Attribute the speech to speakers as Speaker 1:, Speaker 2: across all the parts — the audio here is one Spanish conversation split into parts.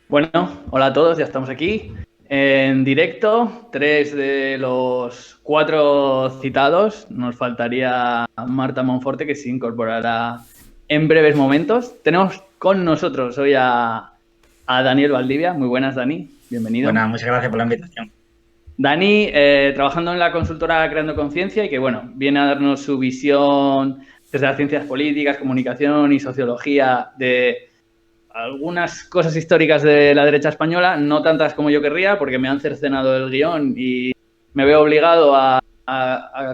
Speaker 1: Bueno, hola a todos, ya estamos aquí en directo. 3 de los 4 citados. Nos faltaría Marta Monforte, que se incorporará en breves momentos. Tenemos con nosotros hoy a Daniel Valdivia. Muy buenas, Dani. Bienvenido.
Speaker 2: Buenas, muchas gracias por la invitación.
Speaker 1: Dani, trabajando en la consultora Creando Conciencia y que, bueno, viene a darnos su visión desde las ciencias políticas, comunicación y sociología de algunas cosas históricas de la derecha española, no tantas como yo querría, porque me han cercenado el guión y me veo obligado a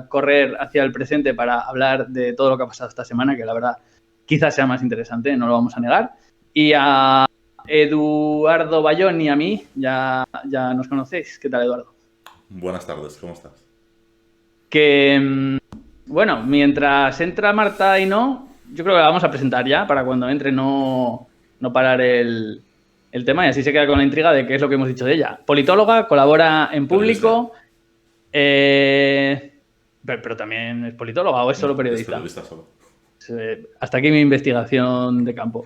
Speaker 1: correr hacia el presente para hablar de todo lo que ha pasado esta semana, que la verdad quizás sea más interesante, no lo vamos a negar. Y a Eduardo Bayón y a mí, ya nos conocéis. ¿Qué tal, Eduardo?
Speaker 3: Buenas tardes, ¿cómo estás?
Speaker 1: Que, bueno, mientras entra Marta y no, yo creo que la vamos a presentar ya para cuando entre no parar el tema y así se queda con la intriga de qué es lo que hemos dicho de ella. Politóloga, colabora en
Speaker 3: Periodista.
Speaker 1: público, pero también es politóloga o es solo
Speaker 3: No, es
Speaker 1: periodista.
Speaker 3: periodista solo.
Speaker 1: Hasta aquí mi investigación de campo.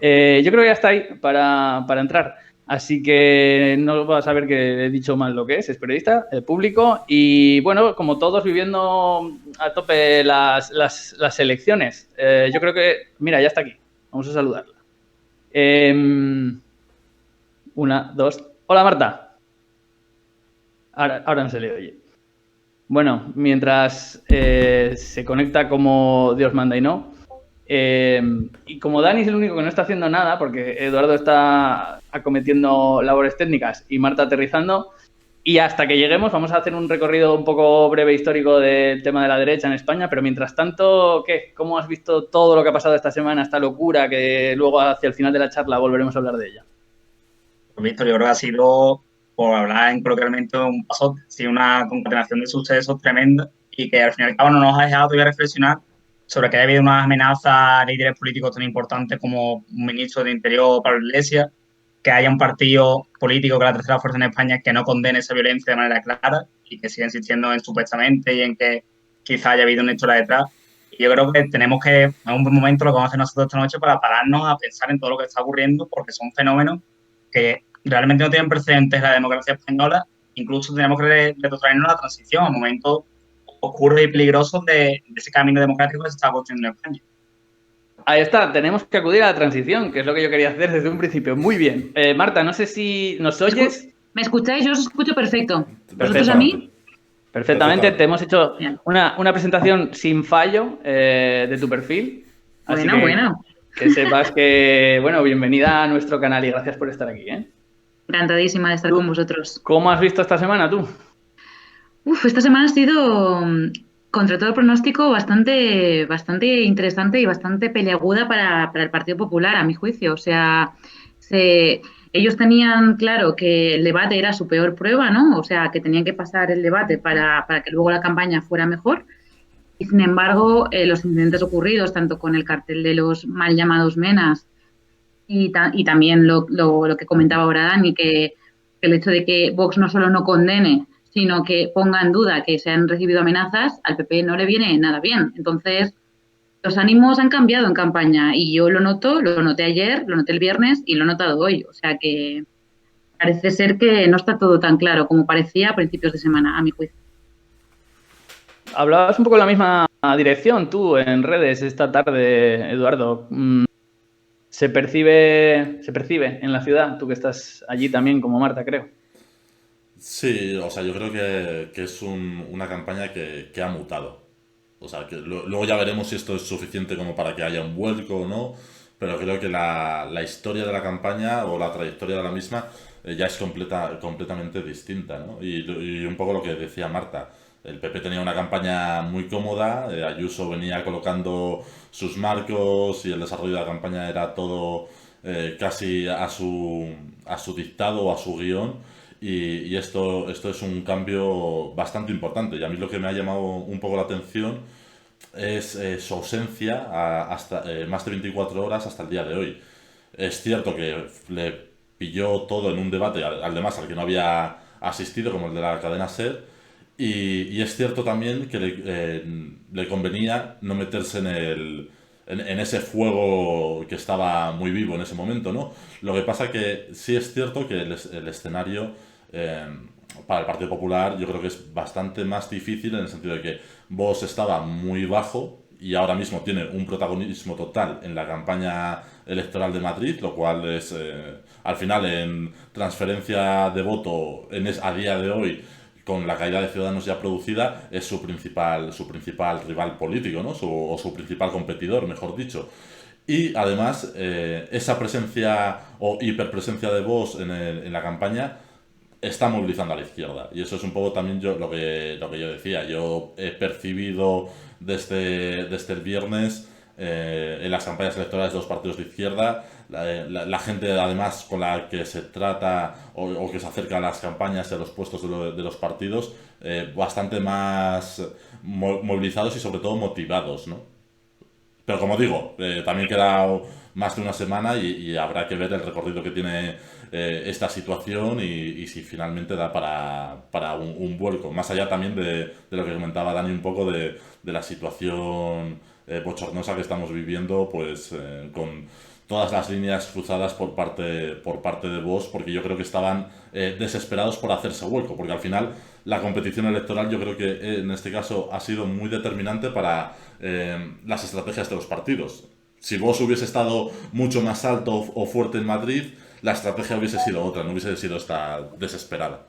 Speaker 1: Yo creo que ya está ahí para entrar. Así que no vas a ver que he dicho mal lo que es periodista, público y bueno, como todos viviendo a tope las elecciones. Yo creo que, mira, ya está aquí. Vamos a saludarla. Una, dos. Hola, Marta. Ahora no se le oye. Bueno, mientras se conecta como Dios manda y no. Y como Dani es el único que no está haciendo nada, porque Eduardo está acometiendo labores técnicas y Marta aterrizando, y hasta que lleguemos vamos a hacer un recorrido un poco breve histórico del tema de la derecha en España, pero mientras tanto, ¿qué? ¿Cómo has visto todo lo que ha pasado esta semana, esta locura, que luego hacia el final de la charla volveremos a hablar de ella?
Speaker 2: Pues, Víctor, yo creo que ha sido, por hablar en coloquialmente, un pasote, ha sido una concatenación de sucesos tremenda y que al fin y al cabo no nos ha dejado todavía reflexionar sobre que haya habido unas amenazas a líderes políticos tan importantes como un ministro de Interior, Pablo Iglesias, que haya un partido político, que es la tercera fuerza en España, que no condene esa violencia de manera clara y que siga insistiendo en supuestamente y en que quizá haya habido una historia detrás. Y yo creo que tenemos que, en un buen momento, lo que vamos a hacer nosotros esta noche para pararnos a pensar en todo lo que está ocurriendo, porque son fenómenos que realmente no tienen precedentes en la democracia española. Incluso tenemos que retrotraernos a la transición, a momentos oscuros y peligrosos de ese camino democrático que se está construyendo en España.
Speaker 1: Ahí está, tenemos que acudir a la transición, que es lo que yo quería hacer desde un principio. Muy bien. Marta, no sé si nos oyes.
Speaker 4: ¿Me escucháis? Yo os escucho perfecto. ¿Vosotros a
Speaker 1: Perfecto.
Speaker 3: Perfectamente.
Speaker 4: mí?
Speaker 1: Perfectamente, te
Speaker 3: Perfectamente.
Speaker 1: hemos hecho
Speaker 4: Bien.
Speaker 1: una presentación sin fallo de tu perfil, así
Speaker 4: Bueno, bueno.
Speaker 1: que sepas que, bueno, bienvenida a nuestro canal y gracias por estar aquí, ¿eh?
Speaker 4: Encantadísima de estar con
Speaker 1: ¿Tú
Speaker 4: vosotros.
Speaker 1: cómo has visto esta semana tú?
Speaker 4: Esta semana ha sido, contra todo pronóstico, bastante interesante y bastante peliaguda para el Partido Popular, a mi juicio. O sea, se, ellos tenían claro que el debate era su peor prueba, ¿no? O sea, que tenían que pasar el debate para que luego la campaña fuera mejor. Y sin embargo, los incidentes ocurridos, tanto con el cartel de los mal llamados menas y también lo que comentaba ahora Dani, que el hecho de que Vox no solo no condene, sino que ponga en duda que se han recibido amenazas, al PP no le viene nada bien. Entonces, los ánimos han cambiado en campaña y yo lo noto, lo noté ayer, lo noté el viernes y lo he notado hoy. O sea que parece ser que no está todo tan claro como parecía a principios de semana, a mi juicio.
Speaker 1: Hablabas un poco en la misma dirección tú en redes esta tarde, Eduardo. Se percibe en la ciudad, tú que estás allí también como Marta, creo.
Speaker 3: Sí, o sea, yo creo que es una campaña que ha mutado. O sea, que luego ya veremos si esto es suficiente como para que haya un vuelco o no, pero creo que la historia de la campaña o la trayectoria de la misma ya es completamente distinta, ¿no? Y un poco lo que decía Marta, el PP tenía una campaña muy cómoda, Ayuso venía colocando sus marcos y el desarrollo de la campaña era todo casi a su dictado o a su guión. Y esto es un cambio bastante importante. Y a mí lo que me ha llamado un poco la atención es su ausencia hasta más de 24 horas hasta el día de hoy. Es cierto que le pilló todo en un debate, además al que no había asistido, como el de la cadena SER, y es cierto también que le convenía no meterse en ese fuego que estaba muy vivo en ese momento, ¿no? Lo que pasa que sí es cierto que el escenario para el Partido Popular yo creo que es bastante más difícil en el sentido de que Vox estaba muy bajo y ahora mismo tiene un protagonismo total en la campaña electoral de Madrid, lo cual es, al final, en transferencia de voto a día de hoy, con la caída de Ciudadanos ya producida, es su principal rival político, ¿no? O su principal competidor, mejor dicho. Y además, esa presencia o hiperpresencia de Vox en la campaña está movilizando a la izquierda. Y eso es un poco también lo que yo decía. Yo he percibido desde el viernes en las campañas electorales de los partidos de izquierda, la gente además con la que se trata o que se acerca a las campañas y a los puestos de los partidos, bastante más movilizados y sobre todo motivados, ¿no? Pero como digo, también queda más de una semana y habrá que ver el recorrido que tiene esta situación y si finalmente da para un vuelco. Más allá también de lo que comentaba Dani un poco de la situación bochornosa que estamos viviendo, pues con todas las líneas cruzadas por parte de Vox, porque yo creo que estaban desesperados por hacerse hueco, porque al final la competición electoral yo creo que en este caso ha sido muy determinante para las estrategias de los partidos. Si Vox hubiese estado mucho más alto o fuerte en Madrid, la estrategia hubiese sido otra, no hubiese sido esta desesperada.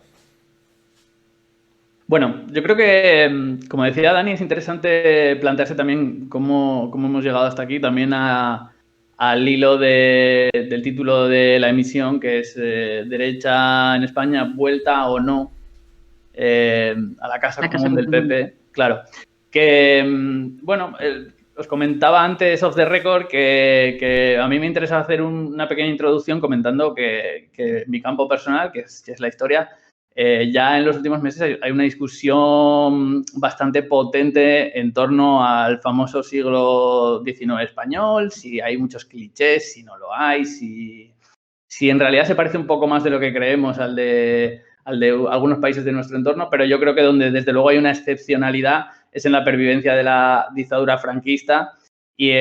Speaker 1: Bueno, yo creo que, como decía Dani, es interesante plantearse también cómo hemos llegado hasta aquí, también al hilo del título de la emisión, que es Derecha en España, vuelta o no a la Casa Común del PP. Claro, que, bueno, os comentaba antes off the record que a mí me interesa hacer una pequeña introducción comentando que mi campo personal, que es la historia, ya en los últimos meses hay una discusión bastante potente en torno al famoso siglo XIX español, si hay muchos clichés, si no lo hay, si en realidad se parece un poco más de lo que creemos al de algunos países de nuestro entorno, pero yo creo que donde desde luego hay una excepcionalidad es en la pervivencia de la dictadura franquista y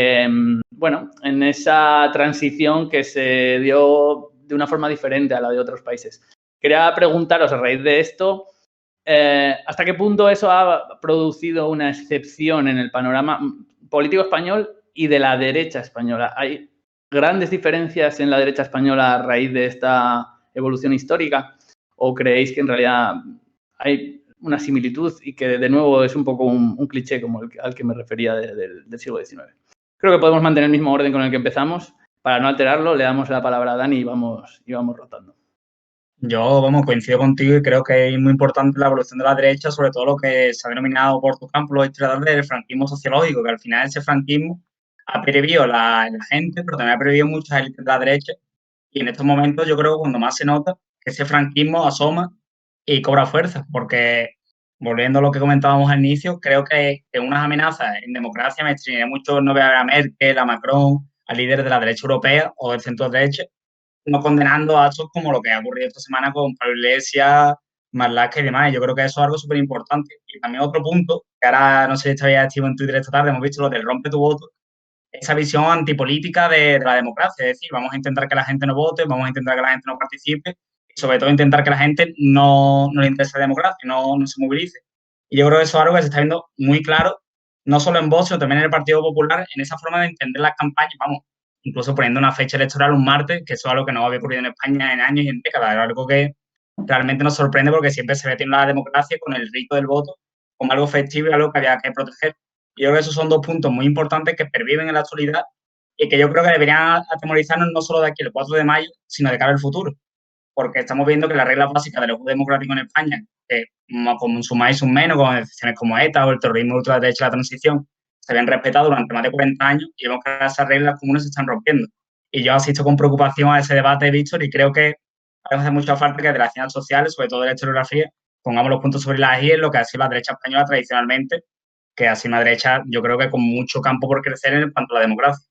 Speaker 1: bueno, en esa transición que se dio de una forma diferente a la de otros países. Quería preguntaros a raíz de esto, ¿hasta qué punto eso ha producido una excepción en el panorama político español y de la derecha española? ¿Hay grandes diferencias en la derecha española a raíz de esta evolución histórica? ¿O creéis que en realidad hay una similitud y que de nuevo es un poco un cliché como al que me refería del siglo XIX? Creo que podemos mantener el mismo orden con el que empezamos. Para no alterarlo, le damos la palabra a Dani y vamos rotando.
Speaker 2: Yo, vamos, coincido contigo y creo que es muy importante la evolución de la derecha, sobre todo lo que se ha denominado por tu campo los historiadores del franquismo sociológico, que al final ese franquismo ha previsto la gente, pero también ha previsto muchas élites de la derecha. Y en estos momentos yo creo que cuando más se nota que ese franquismo asoma y cobra fuerza, porque volviendo a lo que comentábamos al inicio, creo que unas amenazas en democracia me extrañaría mucho no ver a Merkel, a Macron, a líderes de la derecha europea o del centro derecha, no condenando actos como lo que ha ocurrido esta semana con Pablo Iglesias, Marlaska y demás. Yo creo que eso es algo súper importante. Y también otro punto, que ahora no sé si estáis activo en Twitter esta tarde, hemos visto lo del rompe tu voto, esa visión antipolítica de la democracia. Es decir, vamos a intentar que la gente no vote, vamos a intentar que la gente no participe y sobre todo intentar que la gente no le interese la democracia, no se movilice. Y yo creo que eso es algo que se está viendo muy claro, no solo en Vox, sino también en el Partido Popular, en esa forma de entender las campañas, vamos, incluso poniendo una fecha electoral un martes, que eso es algo que no había ocurrido en España en años y en décadas, es algo que realmente nos sorprende porque siempre se ve teniendo la democracia con el rito del voto como algo festivo y algo que había que proteger. Y yo creo que esos son dos puntos muy importantes que perviven en la actualidad y que yo creo que deberían atemorizarnos no solo de aquí el 4 de mayo, sino de cara al futuro. Porque estamos viendo que las reglas básicas del juego democrático en España, que como un más y un menos, con decisiones como esta o el terrorismo ultraderecha de la transición, se habían respetado durante más de 40 años y vemos que esas reglas comunes se están rompiendo. Y yo asisto con preocupación a ese debate, Víctor, y creo que hace mucha falta que de las ciencias sociales, sobre todo de la historiografía, pongamos los puntos sobre las i en lo que ha sido la derecha española tradicionalmente, que ha sido una derecha, yo creo que con mucho campo por crecer en cuanto a la democracia.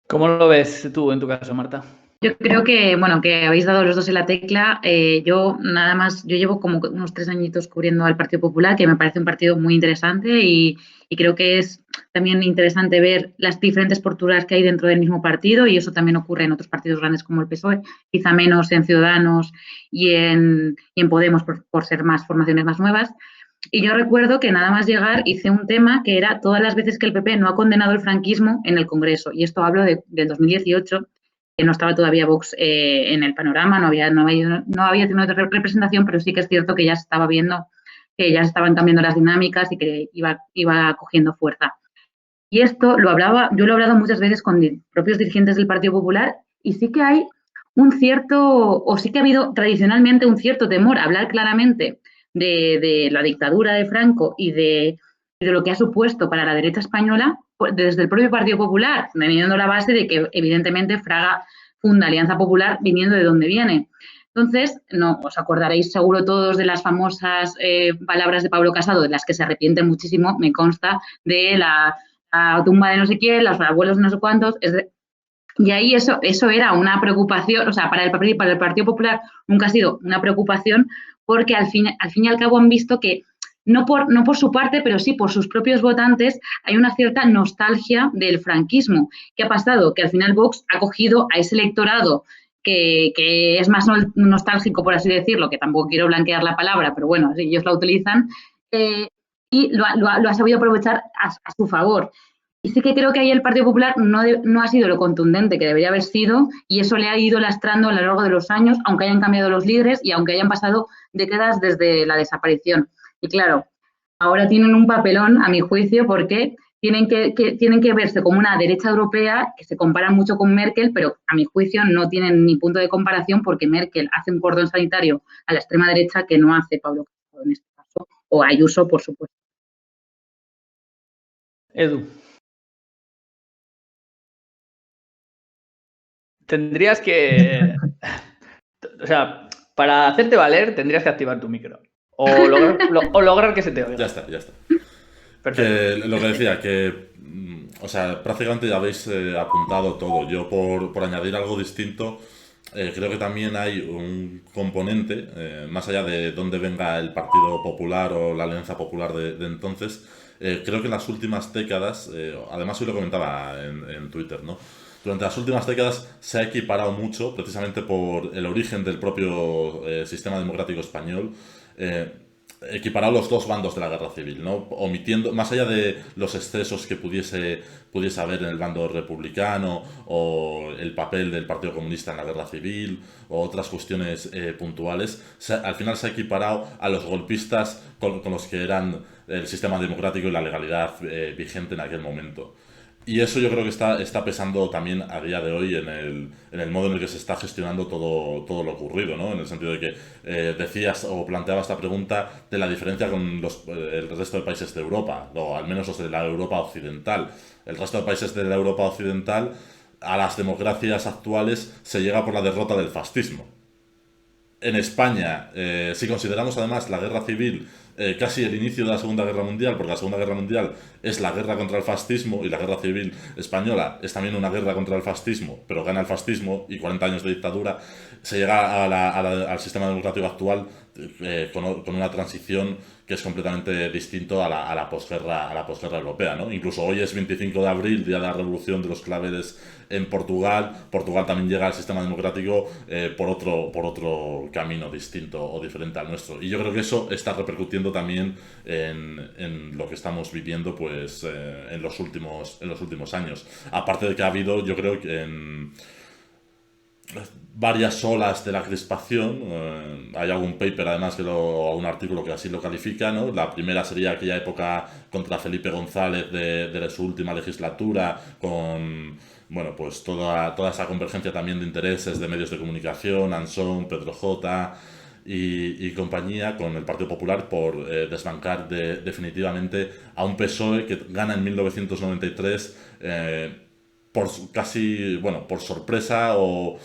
Speaker 1: ¿Cómo lo ves tú en tu caso, Marta?
Speaker 4: Yo creo que, bueno, que habéis dado los dos en la tecla. Yo nada más, yo llevo como unos 3 añitos cubriendo al Partido Popular, que me parece un partido muy interesante y creo que es también interesante ver las diferentes posturas que hay dentro del mismo partido y eso también ocurre en otros partidos grandes como el PSOE, quizá menos en Ciudadanos y en Podemos por ser más formaciones más nuevas. Y yo recuerdo que nada más llegar hice un tema que era todas las veces que el PP no ha condenado el franquismo en el Congreso. Y esto hablo del 2018, que no estaba todavía Vox en el panorama, no había tenido otra representación, pero sí que es cierto que ya se estaba viendo que ya se estaban cambiando las dinámicas y que iba cogiendo fuerza. Y esto yo lo he hablado muchas veces con propios dirigentes del Partido Popular y sí que hay sí que ha habido tradicionalmente un cierto temor a hablar claramente de la dictadura de Franco y de lo que ha supuesto para la derecha española desde el propio Partido Popular, teniendo la base de que evidentemente Fraga funda Alianza Popular viniendo de donde viene. Entonces, no os acordaréis seguro todos de las famosas palabras de Pablo Casado, de las que se arrepiente muchísimo, me consta, de la tumba de no sé quién, los abuelos de no sé cuántos. Y ahí eso era una preocupación, o sea, para el Partido Popular nunca ha sido una preocupación porque al fin y al cabo han visto que no por su parte, pero sí por sus propios votantes, hay una cierta nostalgia del franquismo. ¿Qué ha pasado? Que al final Vox ha cogido a ese electorado que es más nostálgico, por así decirlo, que tampoco quiero blanquear la palabra, pero bueno, si ellos la utilizan, y lo ha sabido aprovechar a su favor. Y sí que creo que ahí el Partido Popular no ha sido lo contundente que debería haber sido y eso le ha ido lastrando a lo largo de los años, aunque hayan cambiado los líderes y aunque hayan pasado décadas desde la desaparición. Y claro, ahora tienen un papelón, a mi juicio, porque tienen que verse como una derecha europea que se compara mucho con Merkel, pero a mi juicio no tienen ni punto de comparación porque Merkel hace un cordón sanitario a la extrema derecha que no hace Pablo Casado en este caso, o Ayuso, por supuesto.
Speaker 1: Edu. Tendrías que... O sea, para hacerte valer tendrías que activar tu micro. O lograr que se te oiga.
Speaker 3: Ya está. Que, lo que decía, que o sea, prácticamente ya habéis apuntado todo. Yo por añadir algo distinto, creo que también hay un componente, más allá de dónde venga el Partido Popular o la Alianza Popular de entonces, creo que en las últimas décadas, además hoy lo comentaba en Twitter, ¿no? Durante las últimas décadas se ha equiparado mucho, precisamente por el origen del propio sistema democrático español, equiparado los dos bandos de la guerra civil, ¿no? Omitiendo, más allá de los excesos que pudiese haber en el bando republicano o el papel del Partido Comunista en la guerra civil o otras cuestiones puntuales, al final se ha equiparado a los golpistas con los que eran el sistema democrático y la legalidad vigente en aquel momento. Y eso yo creo que está pesando también a día de hoy en el modo en el que se está gestionando todo lo ocurrido, ¿no? En el sentido de que decías o planteabas esta pregunta de la diferencia con el resto de países de Europa, o al menos los de la Europa occidental. El resto de países de la Europa occidental, a las democracias actuales se llega por la derrota del fascismo. En España, si consideramos además la guerra civil casi el inicio de la Segunda Guerra Mundial, porque la Segunda Guerra Mundial es la guerra contra el fascismo y la guerra civil española es también una guerra contra el fascismo, pero gana el fascismo y 40 años de dictadura, se llega al sistema democrático actual con una transición que es completamente distinto a la posguerra europea, ¿no? Incluso hoy es 25 de abril, día de la Revolución de los Claveles en Portugal. Portugal también llega al sistema democrático por otro camino distinto o diferente al nuestro. Y yo creo que eso está repercutiendo también en lo que estamos viviendo pues en los últimos años. Aparte de que ha habido, yo creo que varias olas de la crispación. Hay algún paper además o un artículo que así lo califica, ¿no? La primera sería aquella época contra Felipe González de su última legislatura, con pues toda esa convergencia también de intereses de medios de comunicación, Ansón, Pedro J. y compañía, con el Partido Popular por desbancar definitivamente a un PSOE que gana en 1993 por sorpresa o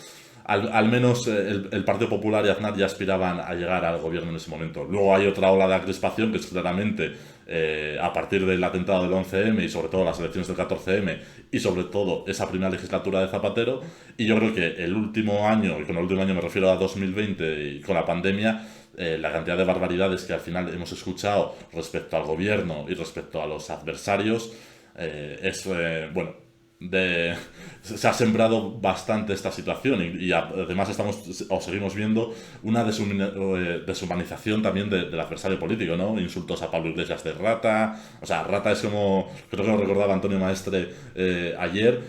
Speaker 3: al menos el Partido Popular y Aznar ya aspiraban a llegar al gobierno en ese momento. Luego hay otra ola de crispación que es claramente a partir del atentado del 11M y sobre todo las elecciones del 14M y sobre todo esa primera legislatura de Zapatero. Y yo creo que el último año, y con el último año me refiero a 2020 y con la pandemia, la cantidad de barbaridades que al final hemos escuchado respecto al gobierno y respecto a los adversarios bueno, se ha sembrado bastante esta situación y además seguimos viendo una deshumanización también del adversario político, ¿no? Insultos a Pablo Iglesias de rata, o sea, rata es como, creo que lo recordaba Antonio Maestre ayer,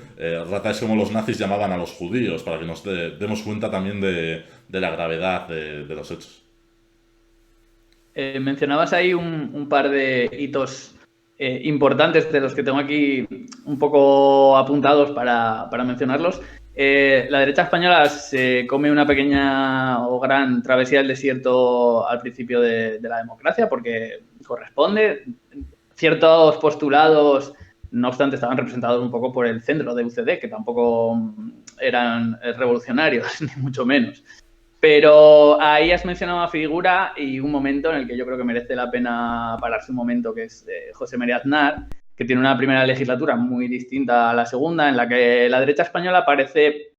Speaker 3: rata es como los nazis llamaban a los judíos, para que nos demos cuenta también de la gravedad de los hechos.
Speaker 1: Mencionabas ahí un par de hitos importantes de los que tengo aquí un poco apuntados para mencionarlos. La derecha española se come una pequeña o gran travesía del desierto al principio de la democracia porque corresponde. Ciertos postulados, no obstante, estaban representados un poco por el centro de UCD, que tampoco eran revolucionarios, ni mucho menos. Pero ahí has mencionado una figura y un momento en el que yo creo que merece la pena pararse un momento, que es José María Aznar, que tiene una primera legislatura muy distinta a la segunda, en la que la derecha española parece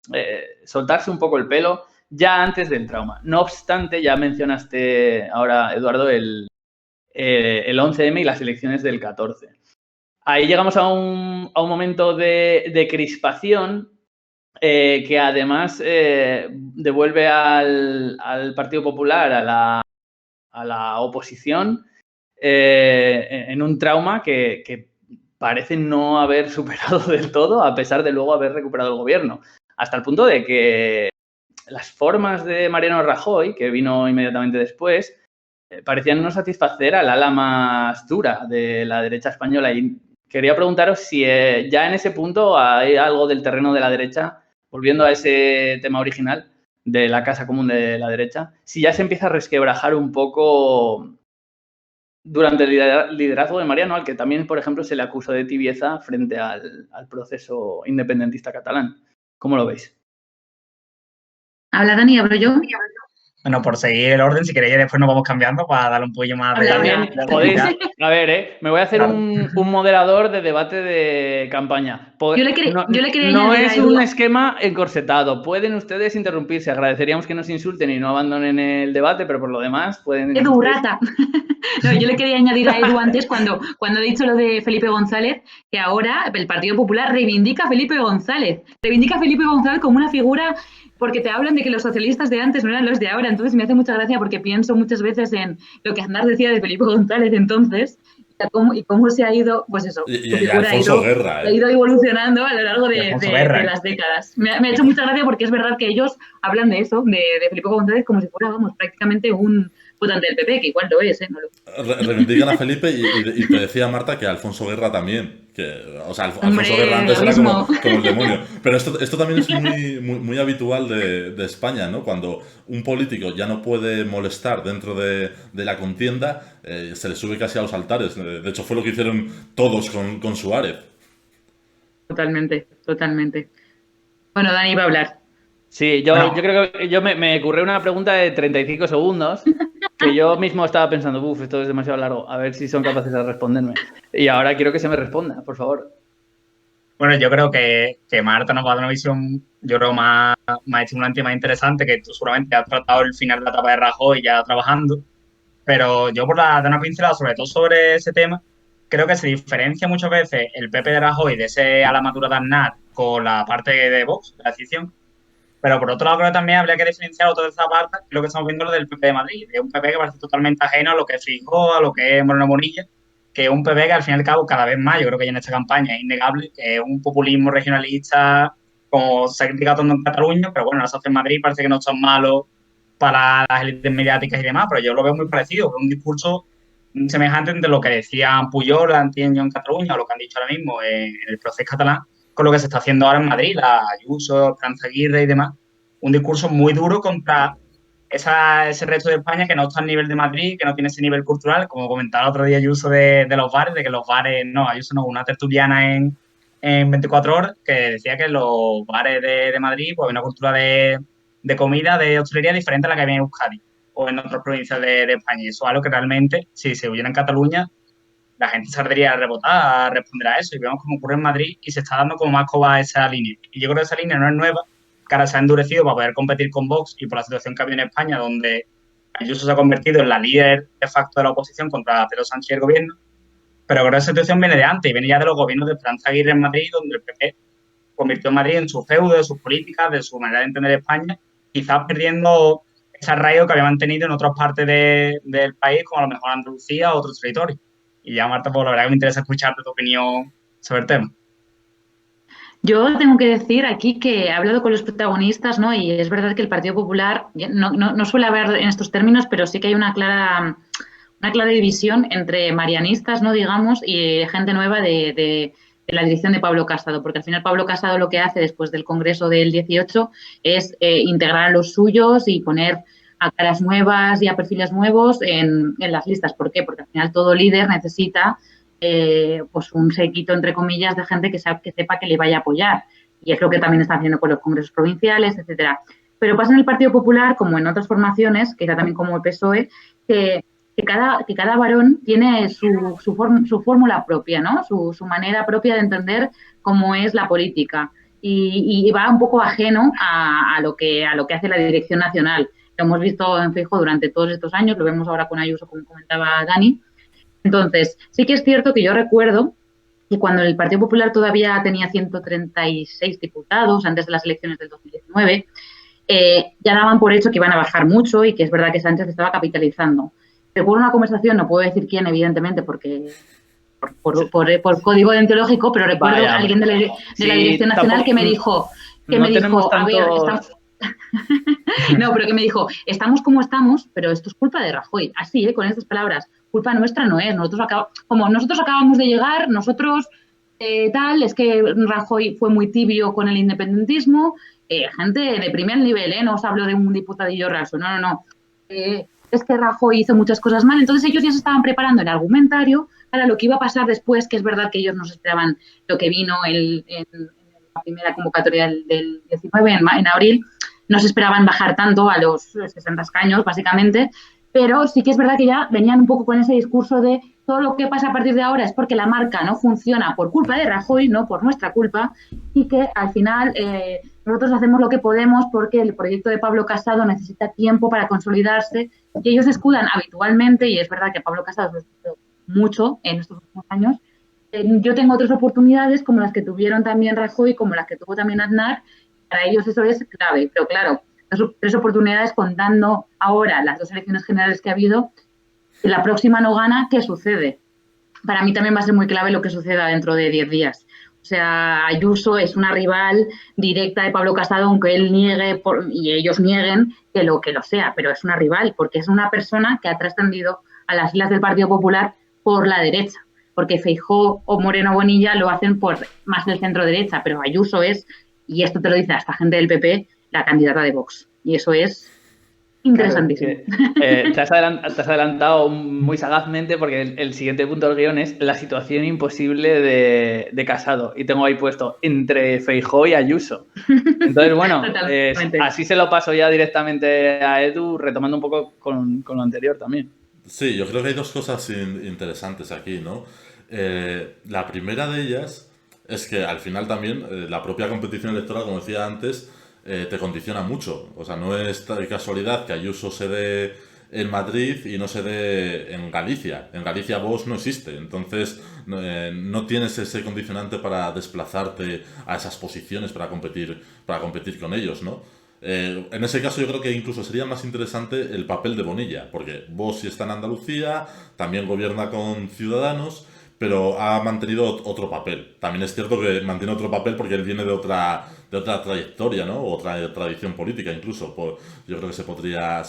Speaker 1: soltarse un poco el pelo ya antes del trauma. No obstante, ya mencionaste ahora, Eduardo, el 11M y las elecciones del 14. Ahí llegamos a un momento de crispación que además devuelve al Partido Popular, a la oposición, en un trauma que parece no haber superado del todo, a pesar de luego haber recuperado el gobierno. Hasta el punto de que las formas de Mariano Rajoy, que vino inmediatamente después, parecían no satisfacer al ala más dura de la derecha española. Y quería preguntaros si ya en ese punto hay algo del terreno de la derecha, volviendo a ese tema original de la casa común de la derecha, si ya se empieza a resquebrajar un poco durante el liderazgo de Mariano, al que también, por ejemplo, se le acusó de tibieza frente al proceso independentista catalán. ¿Cómo lo veis?
Speaker 4: Habla Dani, hablo yo.
Speaker 2: Bueno, por seguir el orden, si queréis, después nos vamos cambiando para darle un poquillo más de...
Speaker 1: También podéis, a ver, me voy a hacer un moderador de debate de campaña.
Speaker 4: Yo le quería
Speaker 1: no
Speaker 4: añadir
Speaker 1: es un esquema encorsetado. Pueden ustedes interrumpirse. Agradeceríamos que nos insulten y no abandonen el debate, pero por lo demás pueden...
Speaker 4: Edu, rata. No, yo le quería añadir a Edu antes cuando he dicho lo de Felipe González, que ahora el Partido Popular reivindica a Felipe González. Reivindica a Felipe González como una figura, porque te hablan de que los socialistas de antes no eran los de ahora. Entonces me hace mucha gracia porque pienso muchas veces en lo que Aznar decía de Felipe González entonces y cómo se ha ido, pues eso,
Speaker 3: y Alfonso Guerra,
Speaker 4: ha ido evolucionando a lo largo de las décadas. Me ha hecho mucha gracia porque es verdad que ellos hablan de eso, de Felipe González, como si fuera, vamos, prácticamente un votante del PP, que igual lo es, ¿no?
Speaker 3: Reivindican a Felipe y te decía Marta que Alfonso Guerra también. O sea, Alfonso Guerra antes era como el demonio. Pero esto también es muy habitual de España, ¿no? Cuando un político ya no puede molestar dentro de la contienda, se le sube casi a los altares. De hecho, fue lo que hicieron todos con Suárez.
Speaker 4: Totalmente. Bueno, Dani va a hablar.
Speaker 1: Sí, yo creo que me ocurrió una pregunta de 35 segundos que yo mismo estaba pensando, esto es demasiado largo, a ver si son capaces de responderme. Y ahora quiero que se me responda, por favor.
Speaker 2: Bueno, yo creo que Marta nos va a dar una visión, yo creo, más estimulante y más interesante, que tú seguramente has tratado el final de la etapa de Rajoy ya trabajando, pero yo por dar una pincelada, sobre todo sobre ese tema, creo que se diferencia muchas veces el PP de Rajoy de ese a la madura de Aznar con la parte de Vox, la decisión. Pero por otro lado, creo que también habría que diferenciar toda esa parte, lo que estamos viendo lo del PP de Madrid, de un PP que parece totalmente ajeno a lo que es Feijóo, a lo que es Moreno Bonilla, que es un PP que al fin y al cabo cada vez más, yo creo que ya en esta campaña es innegable, que es un populismo regionalista, como se ha criticado tanto en Cataluña, pero bueno, las hace en Madrid parece que no son malos para las élites mediáticas y demás, pero yo lo veo muy parecido, es un discurso semejante entre lo que decían Pujol antiguamente en Cataluña o lo que han dicho ahora mismo en el proceso catalán, con lo que se está haciendo ahora en Madrid, la Ayuso, Esperanza Aguirre y demás. Un discurso muy duro contra ese resto de España que no está al nivel de Madrid, que no tiene ese nivel cultural, como comentaba el otro día Ayuso de los bares, de que los bares, Ayuso no, una tertuliana en 24 horas, que decía que los bares de Madrid, pues hay una cultura de de comida, de hostelería diferente a la que había en Euskadi o en otras provincias de España. Y eso es algo que realmente, si se hubiera en Cataluña, la gente saldría a rebotar, a responder a eso. Y vemos cómo ocurre en Madrid y se está dando como más coba a esa línea. Y yo creo que esa línea no es nueva, que ahora se ha endurecido para poder competir con Vox y por la situación que ha habido en España, donde Ayuso se ha convertido en la líder de facto de la oposición contra Pedro Sánchez y el gobierno. Pero creo que esa situación viene de antes y viene ya de los gobiernos de Esperanza Aguirre en Madrid, donde el PP convirtió a Madrid en su feudo, de sus políticas, de su manera de entender España, quizás perdiendo ese arraigo que había mantenido en otras partes del país, como a lo mejor Andalucía o otros territorios. Y ya, Marta, pues la verdad que me interesa escucharte tu opinión sobre el tema.
Speaker 4: Yo tengo que decir aquí que he hablado con los protagonistas, ¿no? Y es verdad que el Partido Popular no suele haber en estos términos, pero sí que hay una clara división entre marianistas, ¿no? Digamos, y gente nueva de la dirección de Pablo Casado, porque al final Pablo Casado lo que hace después del Congreso del 18 es integrar a los suyos y poner a caras nuevas y a perfiles nuevos en las listas. ¿Por qué? Porque al final todo líder necesita pues un séquito, entre comillas, de gente que sepa que le vaya a apoyar. Y es lo que también está haciendo con los congresos provinciales, etcétera. Pero pasa en el Partido Popular, como en otras formaciones, quizá también como el PSOE, que cada varón tiene su fórmula propia, ¿no? Su manera propia de entender cómo es la política. Y va un poco ajeno a lo que hace la dirección nacional. Lo hemos visto en Feijóo durante todos estos años, lo vemos ahora con Ayuso, como comentaba Dani. Entonces, sí que es cierto que yo recuerdo que cuando el Partido Popular todavía tenía 136 diputados, antes de las elecciones del 2019, ya daban por hecho que iban a bajar mucho y que es verdad que Sánchez estaba capitalizando. Recuerdo una conversación, no puedo decir quién, evidentemente, porque por código deontológico, pero recuerdo a alguien de la Dirección Nacional que me dijo, a ver, no, pero que me dijo, estamos como estamos, pero esto es culpa de Rajoy. Así, con estas palabras, culpa nuestra no es. Nosotros acabamos de llegar, nosotros es que Rajoy fue muy tibio con el independentismo, gente de primer nivel, no os hablo de un diputadillo raso, no. Es que Rajoy hizo muchas cosas mal, entonces ellos ya se estaban preparando el argumentario para lo que iba a pasar después, que es verdad que ellos no se esperaban lo que vino en la primera convocatoria del 19, en abril, no se esperaban bajar tanto a los 60 escaños, básicamente, pero sí que es verdad que ya venían un poco con ese discurso de todo lo que pasa a partir de ahora es porque la marca no funciona por culpa de Rajoy, no por nuestra culpa, y que al final nosotros hacemos lo que podemos porque el proyecto de Pablo Casado necesita tiempo para consolidarse, y ellos escudan habitualmente, y es verdad que Pablo Casado se lo mucho en estos últimos años. Yo tengo otras oportunidades como las que tuvieron también Rajoy, como las que tuvo también Aznar. Para ellos eso es clave, pero claro, 3 oportunidades contando ahora las 2 elecciones generales que ha habido. Si la próxima no gana, ¿qué sucede? Para mí también va a ser muy clave lo que suceda dentro de 10 días. O sea, Ayuso es una rival directa de Pablo Casado, aunque él niegue y ellos nieguen que lo sea, pero es una rival porque es una persona que ha trascendido a las filas del Partido Popular por la derecha, porque Feijóo o Moreno Bonilla lo hacen por más del centro derecha, pero Ayuso es, y esto te lo dice hasta gente del PP, la candidata de Vox. Y eso es interesantísimo.
Speaker 1: Claro, te has adelantado muy sagazmente porque el siguiente punto del guión es la situación imposible de Casado. Y tengo ahí puesto entre Feijóo y Ayuso. Entonces, bueno, así se lo paso ya directamente a Edu, retomando un poco con lo anterior también.
Speaker 3: Sí, yo creo que hay 2 cosas interesantes aquí, ¿no? La primera de ellas es que al final también la propia competición electoral, como decía antes, te condiciona mucho. O sea, no es casualidad que Ayuso se dé en Madrid y no se dé en Galicia. En Galicia Vox no existe, entonces no tienes ese condicionante para desplazarte a esas posiciones para competir con ellos, ¿no? En ese caso yo creo que incluso sería más interesante el papel de Bonilla, porque Vox sí está en Andalucía, también gobierna con Ciudadanos, pero ha mantenido otro papel. También es cierto que mantiene otro papel porque él viene de otra trayectoria, ¿no? Otra tradición política incluso. Yo creo que se podría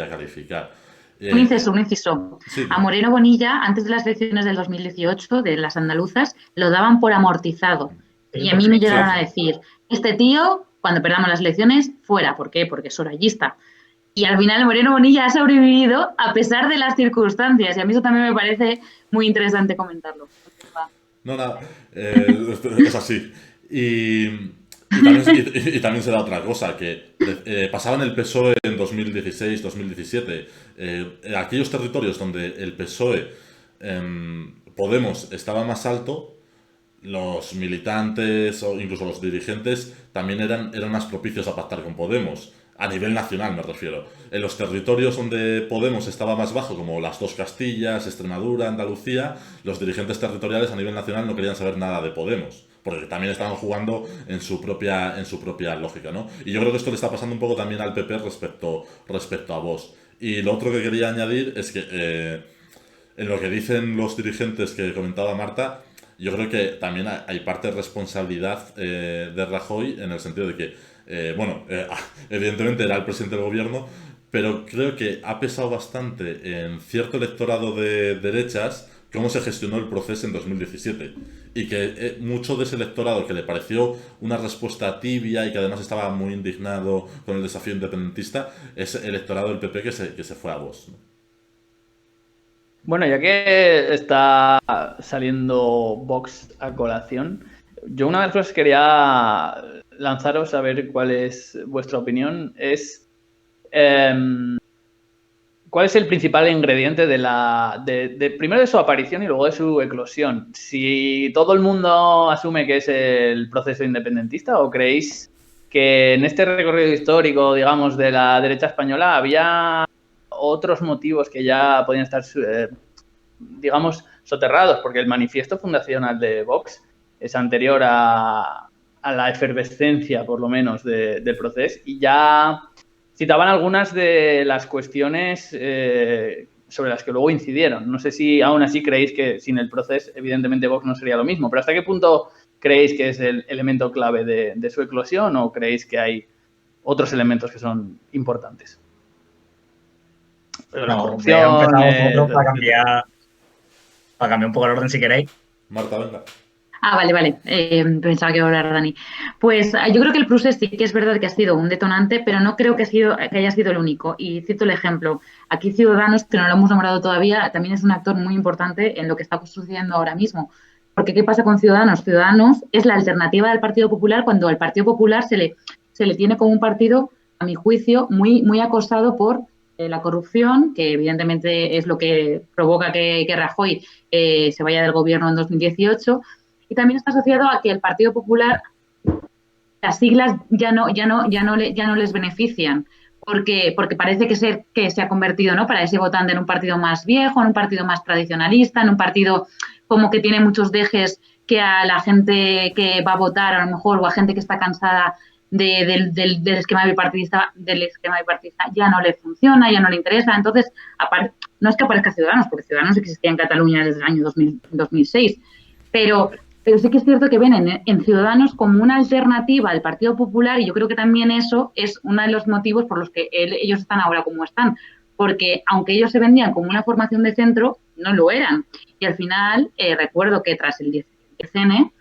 Speaker 3: calificar.
Speaker 4: Un inciso. Sí. A Moreno Bonilla, antes de las elecciones del 2018, de las andaluzas, lo daban por amortizado. Y a mí me llegaron a decir, este tío, cuando perdamos las elecciones, fuera. ¿Por qué? Porque es orallista. Y al final Moreno Bonilla ha sobrevivido a pesar de las circunstancias. Y a mí eso también me parece muy interesante comentarlo.
Speaker 3: No, nada, es así. Y y también se da otra cosa, que pasaba en el PSOE en 2016, 2017. Aquellos territorios donde el PSOE, Podemos, estaba más alto, los militantes o incluso los dirigentes también eran más propicios a pactar con Podemos. A nivel nacional me refiero. En los territorios donde Podemos estaba más bajo, como las dos Castillas, Extremadura, Andalucía, los dirigentes territoriales a nivel nacional no querían saber nada de Podemos, porque también estaban jugando en su propia lógica, ¿no? Y yo creo que esto le está pasando un poco también al PP respecto a Vox. Y lo otro que quería añadir es que en lo que dicen los dirigentes que comentaba Marta, yo creo que también hay parte de responsabilidad de Rajoy, en el sentido de que evidentemente era el presidente del gobierno, pero creo que ha pesado bastante en cierto electorado de derechas cómo se gestionó el proceso en 2017. Y que mucho de ese electorado que le pareció una respuesta tibia y que además estaba muy indignado con el desafío independentista, es el electorado del PP que se fue a Vox, ¿no?
Speaker 1: Bueno, ya que está saliendo Vox a colación, yo una de las cosas que quería lanzaros a ver cuál es vuestra opinión es cuál es el principal ingrediente primero de su aparición y luego de su eclosión. Si todo el mundo asume que es el proceso independentista, ¿o creéis que en este recorrido histórico, digamos, de la derecha española había otros motivos que ya podían estar, digamos, soterrados? Porque el manifiesto fundacional de Vox es anterior a la efervescencia, por lo menos, del proceso, y ya citaban algunas de las cuestiones sobre las que luego incidieron. No sé si aún así creéis que sin el proceso, evidentemente, Vox no sería lo mismo, pero ¿hasta qué punto creéis que es el elemento clave de su eclosión, o creéis que hay otros elementos que son importantes?
Speaker 2: La corrupción, empezamos nosotros para cambiar un poco el orden, si queréis.
Speaker 3: Marta, venga.
Speaker 4: Vale. Pensaba que iba a hablar Dani. Pues yo creo que el procés sí que es verdad que ha sido un detonante, pero no creo que haya sido el único. Y cito el ejemplo. Aquí Ciudadanos, que no lo hemos nombrado todavía, también es un actor muy importante en lo que está sucediendo ahora mismo. Porque ¿qué pasa con Ciudadanos? Ciudadanos es la alternativa del Partido Popular cuando al Partido Popular se le tiene como un partido, a mi juicio, muy, muy acosado por la corrupción, que evidentemente es lo que provoca que Rajoy se vaya del gobierno en 2018. Y también está asociado a que el Partido Popular, las siglas ya no les benefician, porque parece que se ha convertido, ¿no?, para ese votante en un partido más viejo, en un partido más tradicionalista, en un partido como que tiene muchos dejes que a la gente que va a votar, a lo mejor, o a gente que está cansada del esquema bipartidista ya no le funciona, ya no le interesa. Entonces, no es que aparezca Ciudadanos, porque Ciudadanos existía en Cataluña desde el año 2006, pero sí que es cierto que ven en Ciudadanos como una alternativa al Partido Popular, y yo creo que también eso es uno de los motivos por los que ellos están ahora como están, porque aunque ellos se vendían como una formación de centro, no lo eran. Y al final, recuerdo que tras el 10N,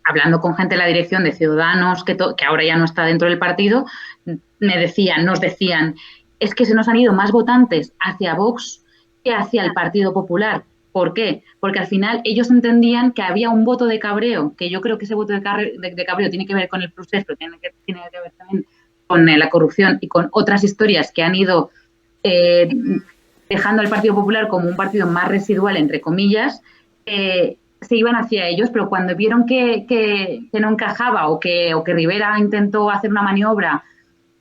Speaker 4: hablando con gente de la dirección de Ciudadanos, que ahora ya no está dentro del partido, nos decían, es que se nos han ido más votantes hacia Vox que hacia el Partido Popular. ¿Por qué? Porque al final ellos entendían que había un voto de cabreo, que yo creo que ese voto de cabreo tiene que ver con el proceso, pero tiene que ver también con la corrupción y con otras historias que han ido dejando al Partido Popular como un partido más residual, entre comillas. Se iban hacia ellos, pero cuando vieron que no encajaba o que Rivera intentó hacer una maniobra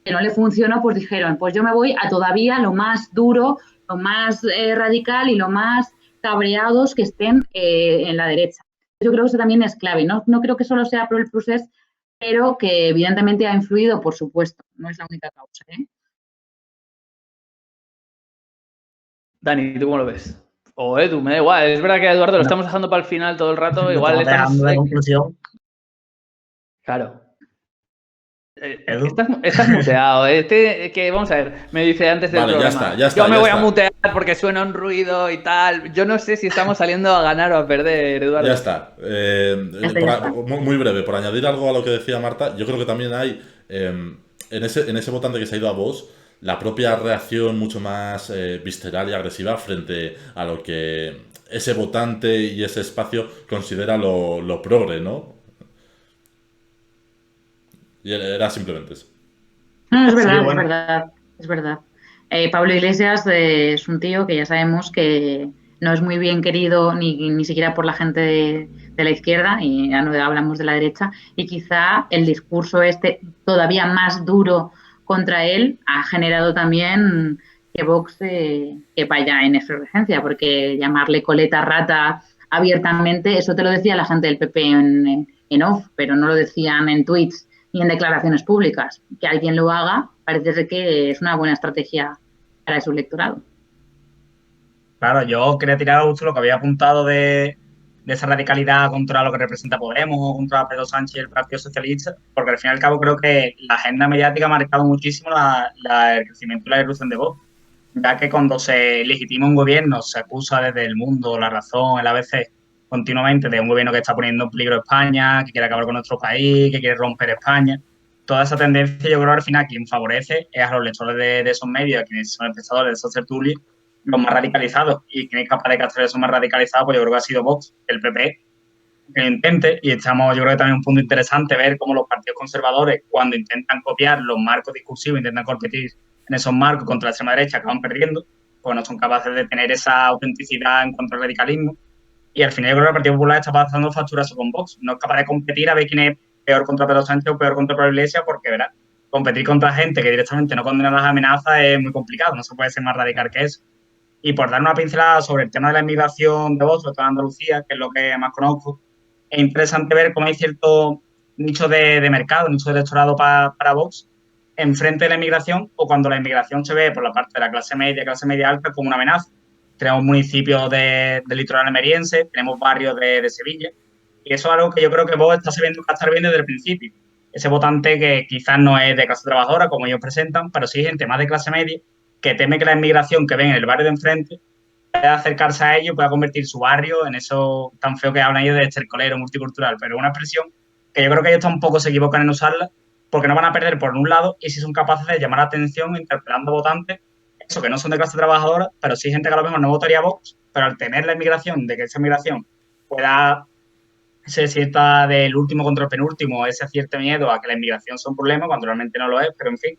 Speaker 4: que no le funcionó, pues dijeron, pues yo me voy a todavía lo más duro, lo más radical y lo más cabreados que estén en la derecha. Yo creo que eso también es clave. No creo que solo sea por el procés, pero que evidentemente ha influido, por supuesto. No es la única causa, ¿eh?
Speaker 1: Dani, ¿tú cómo lo ves? O Edu, me da igual. Es verdad que a Eduardo lo estamos dejando para el final todo el rato. Igual
Speaker 2: estamos de conclusión.
Speaker 1: Claro. Estás muteado. Que vamos a ver, me dice antes del programa.
Speaker 3: Ya está,
Speaker 1: yo me voy a mutear porque suena un ruido y tal. Yo no sé si estamos saliendo a ganar o a perder, Eduardo.
Speaker 3: Ya está. Muy breve, por añadir algo a lo que decía Marta, yo creo que también hay en ese votante que se ha ido a Vox, la propia reacción mucho más visceral y agresiva frente a lo que ese votante y ese espacio considera lo progre, ¿no? Y era simplemente eso.
Speaker 4: No, es
Speaker 2: Sí,
Speaker 4: verdad,
Speaker 2: bueno.
Speaker 4: es verdad, es verdad. Pablo Iglesias es un tío que ya sabemos que no es muy bien querido ni siquiera por la gente de la izquierda, y ya no hablamos de la derecha, y quizá el discurso este todavía más duro contra él ha generado también que Vox que vaya en efervescencia, porque llamarle coleta rata abiertamente, eso te lo decía la gente del PP en off, pero no lo decían en tweets ni en declaraciones públicas. Que alguien lo haga parece ser que es una buena estrategia para su electorado.
Speaker 2: Claro, yo quería tirar justo lo que había apuntado de esa radicalidad contra lo que representa Podemos o contra Pedro Sánchez y el Partido Socialista, porque al fin y al cabo creo que la agenda mediática ha marcado muchísimo el crecimiento y la evolución de Vox, ya que cuando se legitima un gobierno se acusa desde El Mundo, La Razón, el ABC, continuamente de un gobierno que está poniendo en peligro España, que quiere acabar con nuestro país, que quiere romper España. Toda esa tendencia yo creo que al final quien favorece es a los lectores de esos medios, a quienes son espectadores de esos tertulios, los más radicalizados, y quien es capaz de captar esos más radicalizados, pues yo creo que ha sido Vox, el PP, que lo intente, y estamos, yo creo que también un punto interesante ver cómo los partidos conservadores, cuando intentan copiar los marcos discursivos, intentan competir en esos marcos contra la extrema derecha, acaban perdiendo, pues no son capaces de tener esa autenticidad en cuanto al radicalismo, y al final yo creo que el Partido Popular está pasando facturas con Vox, no es capaz de competir a ver quién es peor contra Pedro Sánchez o peor contra Pablo Iglesias, porque verá, competir contra gente que directamente no condena las amenazas es muy complicado, no se puede ser más radical que eso. Y por dar una pincelada sobre el tema de la inmigración de Vox, sobre todo en Andalucía, que es lo que más conozco, es interesante ver cómo hay cierto nicho de mercado, nicho de electorado para Vox, enfrente de la inmigración o cuando la inmigración se ve por la parte de la clase media alta, como una amenaza. Tenemos municipios del litoral almeriense, tenemos barrios de Sevilla, y eso es algo que yo creo que Vox está sabiendo captar bien desde el principio. Ese votante que quizás no es de clase trabajadora, como ellos presentan, pero sí gente más de clase media, que teme que la inmigración que ven en el barrio de enfrente pueda acercarse a ellos, pueda convertir su barrio en eso tan feo que hablan ellos de estercolero multicultural, pero es una expresión que yo creo que ellos tampoco se equivocan en usarla, porque no van a perder por un lado y si son capaces de llamar la atención interpelando votantes, eso que no son de clase trabajadora, pero sí gente que a lo mejor no votaría a Vox, pero al tener la inmigración, de que esa inmigración pueda ser cierta del último contra el penúltimo, ese cierto miedo a que la inmigración sea un problema, cuando realmente no lo es, pero en fin,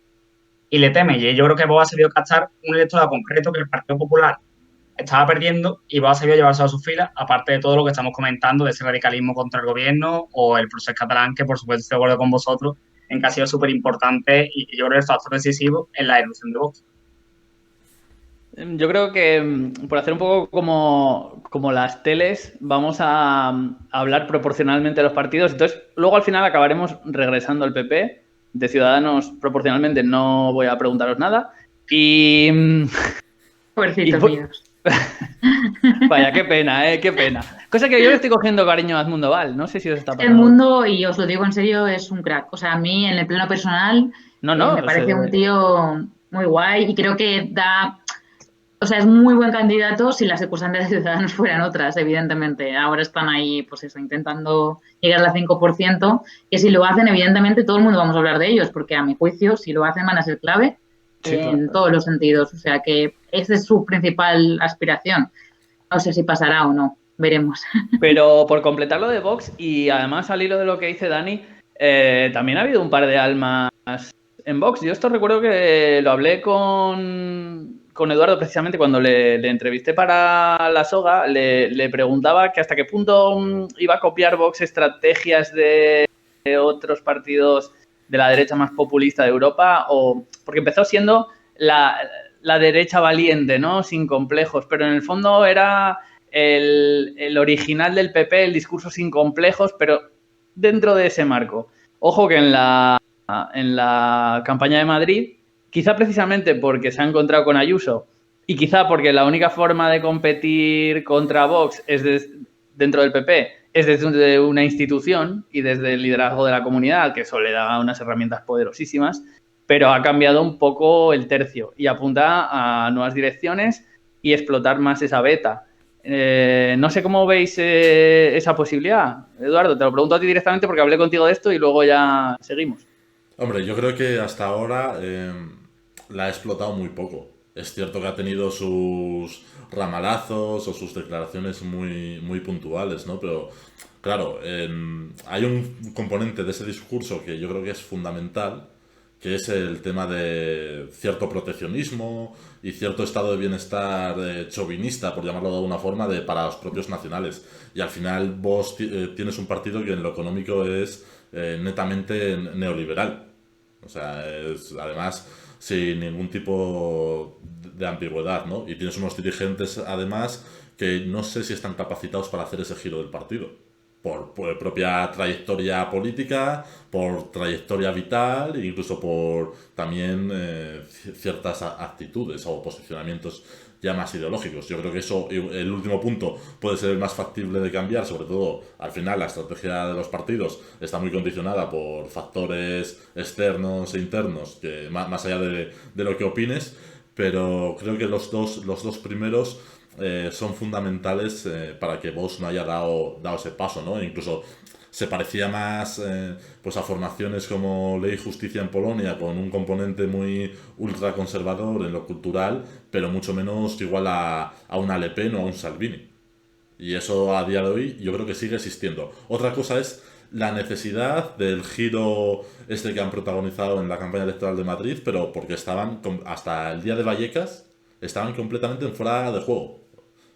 Speaker 2: y le teme. Y yo creo que Vox ha sabido captar un electorado concreto que el Partido Popular estaba perdiendo y Vox ha sabido llevarse a sus filas, aparte de todo lo que estamos comentando de ese radicalismo contra el gobierno o el proceso catalán, que por supuesto estoy de acuerdo con vosotros en que ha sido súper importante y yo creo que el factor decisivo en la elección de Vox.
Speaker 1: Yo creo que por hacer un poco como las teles, vamos a hablar proporcionalmente de los partidos. Entonces, luego al final acabaremos regresando al PP. De Ciudadanos, proporcionalmente, no voy a preguntaros nada. Y
Speaker 4: Pobrecitos míos.
Speaker 1: Vaya, qué pena, qué pena. Cosa que yo le estoy cogiendo cariño a Edmundo Val. No sé si os está pasando.
Speaker 4: Edmundo, y os lo digo en serio, es un crack. O sea, a mí, en el plano personal, me parece un tío muy guay y creo que o sea, es muy buen candidato si las circunstancias de Ciudadanos fueran otras, evidentemente. Ahora están ahí, pues eso, intentando llegar al 5%, que si lo hacen, evidentemente, todo el mundo vamos a hablar de ellos, porque a mi juicio, si lo hacen, van a ser clave en todos los sentidos. O sea, que esa es su principal aspiración. No sé si pasará o no, veremos.
Speaker 1: Pero por completar lo de Vox, y además al hilo de lo que dice Dani, también ha habido un par de almas en Vox. Yo esto recuerdo que lo hablé con Eduardo precisamente cuando le entrevisté para La Soga, le preguntaba que hasta qué punto iba a copiar Vox estrategias de otros partidos de la derecha más populista de Europa, porque empezó siendo la derecha valiente, ¿no? Sin complejos, pero en el fondo era el original del PP, el discurso sin complejos, pero dentro de ese marco. Ojo que en la campaña de Madrid, quizá precisamente porque se ha encontrado con Ayuso y quizá porque la única forma de competir contra Vox es dentro del PP, es desde una institución y desde el liderazgo de la comunidad, que eso le da unas herramientas poderosísimas, pero ha cambiado un poco el tercio y apunta a nuevas direcciones y explotar más esa beta. No sé cómo veis esa posibilidad. Eduardo, te lo pregunto a ti directamente porque hablé contigo de esto y luego ya seguimos.
Speaker 3: Hombre, yo creo que hasta ahora la ha explotado muy poco. Es cierto que ha tenido sus ramalazos o sus declaraciones muy, muy puntuales, ¿no? Pero Claro, hay un componente de ese discurso que yo creo que es fundamental, que es el tema de cierto proteccionismo y cierto estado de bienestar chauvinista, por llamarlo de alguna forma, para los propios nacionales. Y al final vos tienes un partido que en lo económico es netamente neoliberal. O sea, es además sin ningún tipo de ambigüedad, ¿no? Y tienes unos dirigentes, además, que no sé si están capacitados para hacer ese giro del partido por propia trayectoria política, por trayectoria vital e incluso por también ciertas actitudes o posicionamientos ya más ideológicos. Yo creo que eso, el último punto, puede ser el más factible de cambiar, sobre todo al final la estrategia de los partidos está muy condicionada por factores externos e internos, que más allá de lo que opines, pero creo que los dos primeros son fundamentales para que Vox no haya dado ese paso, ¿no? E incluso se parecía más pues a formaciones como Ley y Justicia en Polonia, con un componente muy ultraconservador en lo cultural, pero mucho menos igual a una Le Pen o a un Salvini. Y eso a día de hoy yo creo que sigue existiendo. Otra cosa es la necesidad del giro este que han protagonizado en la campaña electoral de Madrid, pero porque estaban, hasta el día de Vallecas, estaban completamente en fuera de juego.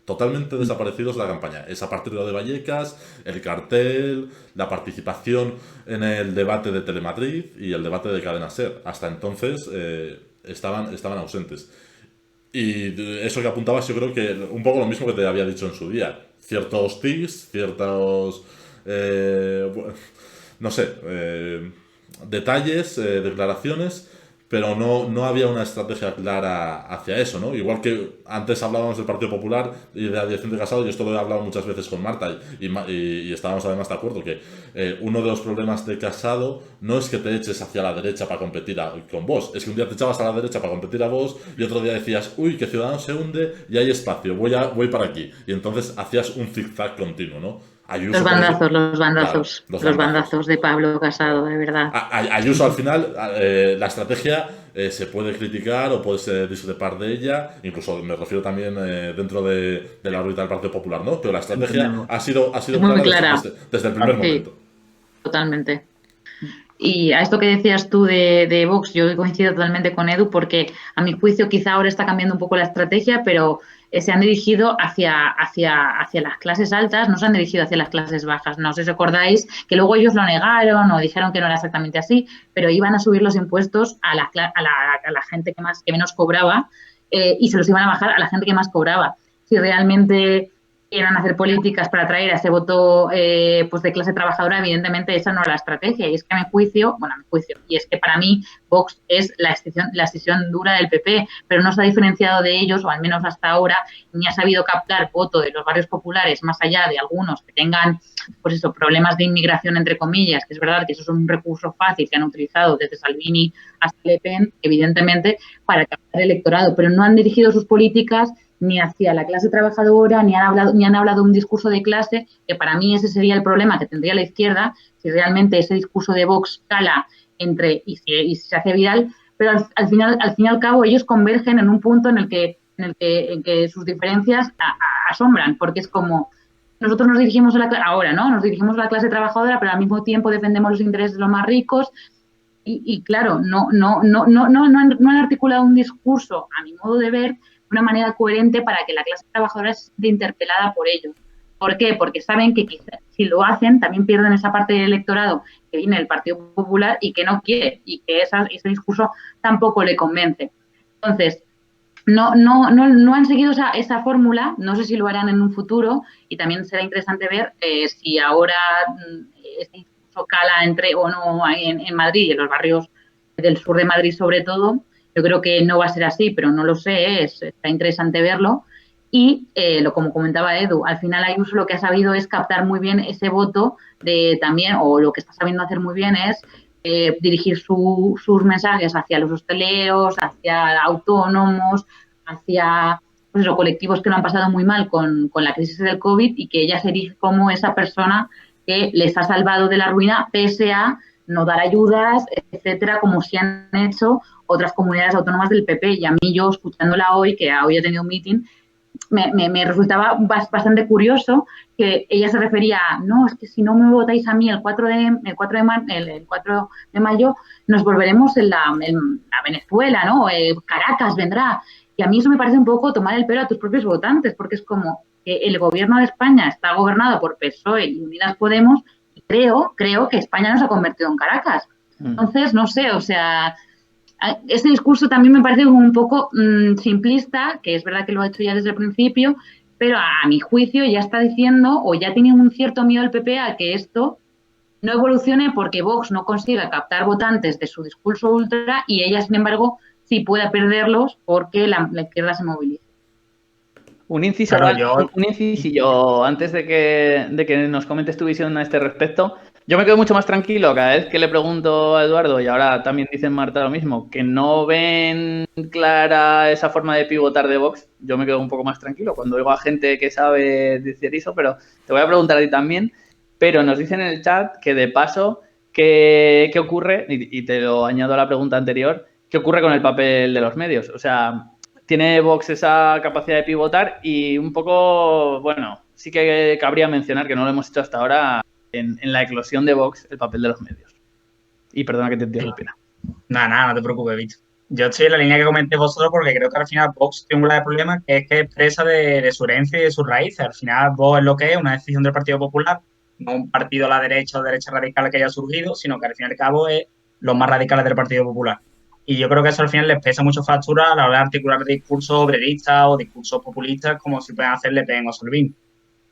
Speaker 3: Totalmente desaparecidos de la campaña. Es a partir de lo de Vallecas, el cartel, la participación en el debate de Telemadrid y el debate de Cadena Ser. Hasta entonces estaban ausentes. Y eso que apuntabas, yo creo que un poco lo mismo que te había dicho en su día. Ciertos tics, ciertos... no sé, detalles, declaraciones, pero no había una estrategia clara hacia eso, ¿no? Igual que antes hablábamos del Partido Popular y de la dirección de Casado, y esto lo he hablado muchas veces con Marta, y estábamos además de acuerdo que uno de los problemas de Casado no es que te eches hacia la derecha para competir con vos, es que un día te echabas a la derecha para competir a vos y otro día decías, uy, que Ciudadanos se hunde y hay espacio, voy para aquí. Y entonces hacías un zigzag continuo, ¿no? Ayuso,
Speaker 4: Los bandazos,
Speaker 3: claro,
Speaker 4: los bandazos de Pablo Casado, de verdad.
Speaker 3: Ayuso, al final, la estrategia se puede criticar o puede discrepar de ella, incluso me refiero también dentro de la órbita del Partido Popular, ¿no? Pero la estrategia ha sido
Speaker 4: muy clara
Speaker 3: desde el primer momento.
Speaker 4: Totalmente. Y a esto que decías tú de Vox, yo coincido totalmente con Edu, porque a mi juicio quizá ahora está cambiando un poco la estrategia, pero se han dirigido hacia las clases altas, no se han dirigido hacia las clases bajas. No sé si recordáis que luego ellos lo negaron o dijeron que no era exactamente así, pero iban a subir los impuestos a la gente que menos cobraba y se los iban a bajar a la gente que más cobraba. Si realmente quieran hacer políticas para atraer a ese voto pues de clase trabajadora, evidentemente esa no es la estrategia. Y es que a mi juicio, y es que para mí Vox es la escisión dura del PP, pero no se ha diferenciado de ellos, o al menos hasta ahora, ni ha sabido captar voto de los barrios populares, más allá de algunos que tengan pues eso, problemas de inmigración, entre comillas, que es verdad que eso es un recurso fácil que han utilizado desde Salvini hasta Le Pen, evidentemente, para captar electorado, pero no han dirigido sus políticas ni hacia la clase trabajadora, ni han hablado de un discurso de clase, que para mí ese sería el problema que tendría la izquierda, si realmente ese discurso de Vox cala y se hace viral, pero al fin y al cabo ellos convergen en un punto en el que sus diferencias asombran, porque es como nosotros nos dirigimos nos dirigimos a la clase trabajadora, pero al mismo tiempo defendemos los intereses de los más ricos. Y claro, no han articulado un discurso, a mi modo de ver, una manera coherente para que la clase trabajadora esté interpelada por ellos. ¿Por qué? Porque saben que quizás si lo hacen también pierden esa parte del electorado que viene del Partido Popular y que no quiere, y que ese discurso tampoco le convence. Entonces, no han seguido esa fórmula, no sé si lo harán en un futuro, y también será interesante ver si ahora este discurso cala o no en Madrid y en los barrios del sur de Madrid sobre todo. Yo creo que no va a ser así, pero no lo sé, está interesante verlo. Y como comentaba Edu, al final Ayuso lo que ha sabido es captar muy bien ese voto o lo que está sabiendo hacer muy bien es dirigir sus mensajes hacia los hosteleros, hacia autónomos, hacia pues los colectivos que lo han pasado muy mal con la crisis del COVID y que ella se erige como esa persona que les ha salvado de la ruina pese a no dar ayudas, etcétera, como si han hecho otras comunidades autónomas del PP. Y a mí, yo escuchándola hoy, que hoy he tenido un meeting, me resultaba bastante curioso que ella se refería a, no, es que si no me votáis a mí el 4 de mayo nos volveremos en la Venezuela, ¿no? Caracas vendrá. Y a mí eso me parece un poco tomar el pelo a tus propios votantes, porque es como que el gobierno de España está gobernado por PSOE y Unidas Podemos, y creo que España no se ha convertido en Caracas. Entonces, no sé, o sea, ese discurso también me parece un poco simplista, que es verdad que lo ha hecho ya desde el principio, pero a mi juicio ya está diciendo, o ya tiene un cierto miedo el PP a que esto no evolucione porque Vox no consiga captar votantes de su discurso ultra y ella, sin embargo, sí pueda perderlos porque la izquierda se moviliza.
Speaker 1: Un inciso,
Speaker 2: Claro,
Speaker 1: un incisillo antes de que nos comentes tu visión a este respecto. Yo me quedo mucho más tranquilo cada vez que le pregunto a Eduardo, y ahora también dicen Marta lo mismo, que no ven clara esa forma de pivotar de Vox. Yo me quedo un poco más tranquilo cuando oigo a gente que sabe decir eso, pero te voy a preguntar a ti también. Pero nos dicen en el chat que de paso, ¿qué ocurre? Y te lo añado a la pregunta anterior, ¿qué ocurre con el papel de los medios? O sea, tiene Vox esa capacidad de pivotar y un poco, bueno, sí que cabría mencionar que no lo hemos hecho hasta ahora en la eclosión de Vox, el papel de los medios. Y perdona que te interrumpiera.
Speaker 2: Nada, no te preocupes, Víctor. Yo estoy en la línea que comenté vosotros porque creo que al final Vox tiene un grave problema que es que es presa de su herencia y de sus raíces. Al final Vox es lo que es, una decisión del Partido Popular, no un partido a la derecha o derecha radical que haya surgido, sino que al fin y al cabo es los más radicales del Partido Popular. Y yo creo que eso al final les pesa mucho factura a la hora de articular discursos obreristas o discursos populistas como si pueden hacer Le Pen o Salvini.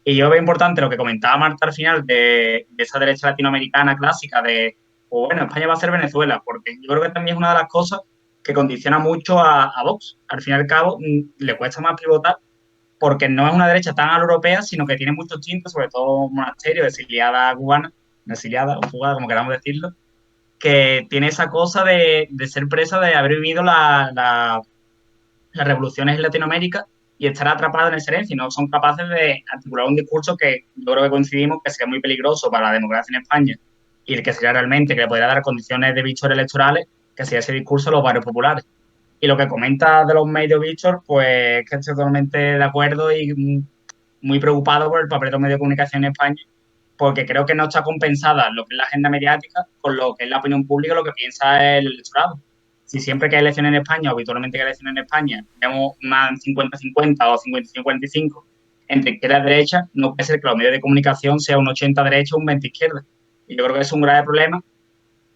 Speaker 2: Y yo veo importante lo que comentaba Marta al final de esa derecha latinoamericana clásica de, pues bueno, España va a ser Venezuela, porque yo creo que también es una de las cosas que condiciona mucho a Vox. Al fin y al cabo, le cuesta más pivotar porque no es una derecha tan europea, sino que tiene muchos tintes, sobre todo Monasterio, exiliada cubana, exiliada o fugada, como queramos decirlo, que tiene esa cosa de ser presa de haber vivido las revoluciones en Latinoamérica y estar atrapado en esa herencia y no son capaces de articular un discurso que yo creo que coincidimos que sería muy peligroso para la democracia en España y el que sería realmente que le podría dar condiciones de victoria electorales, que sería ese discurso de los barrios populares. Y lo que comenta de los medios, Víctor, pues que estoy totalmente de acuerdo y muy preocupado por el papel de los medios de comunicación en España, porque creo que no está compensada lo que es la agenda mediática con lo que es la opinión pública, lo que piensa el electorado. Si siempre que hay elecciones en España, o habitualmente que hay elecciones en España, vemos una 50-50 o 50-55 entre izquierda y derecha, no puede ser que los medios de comunicación sea un 80 derecha o un 20 izquierda. Y yo creo que es un grave problema.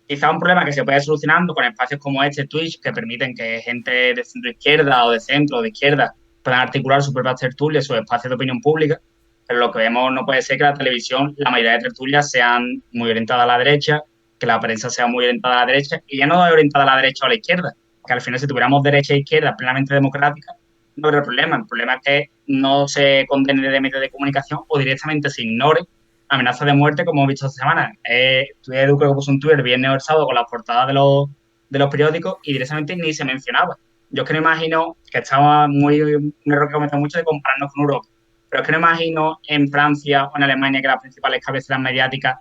Speaker 2: Quizá un problema que se puede ir solucionando con espacios como este, Twitch, que permiten que gente de centro izquierda o de centro o de izquierda puedan articular sus propias tertulias, sus espacios de opinión pública. Pero lo que vemos no puede ser que la televisión, la mayoría de tertulias sean muy orientadas a la derecha, que la prensa sea muy orientada a la derecha, y ya no orientada a la derecha o a la izquierda, que al final si tuviéramos derecha e izquierda plenamente democrática, no habría problema. El problema es que no se condene de medios de comunicación o directamente se ignore amenazas de muerte, como hemos visto esta semana. Edu creo que puso un Twitter el viernes o el sábado con las portadas de los periódicos y directamente ni se mencionaba. Yo es que no imagino que estaba un error que cometemos mucho de compararnos con Europa. Pero es que no imagino en Francia o en Alemania que las principales cabeceras mediáticas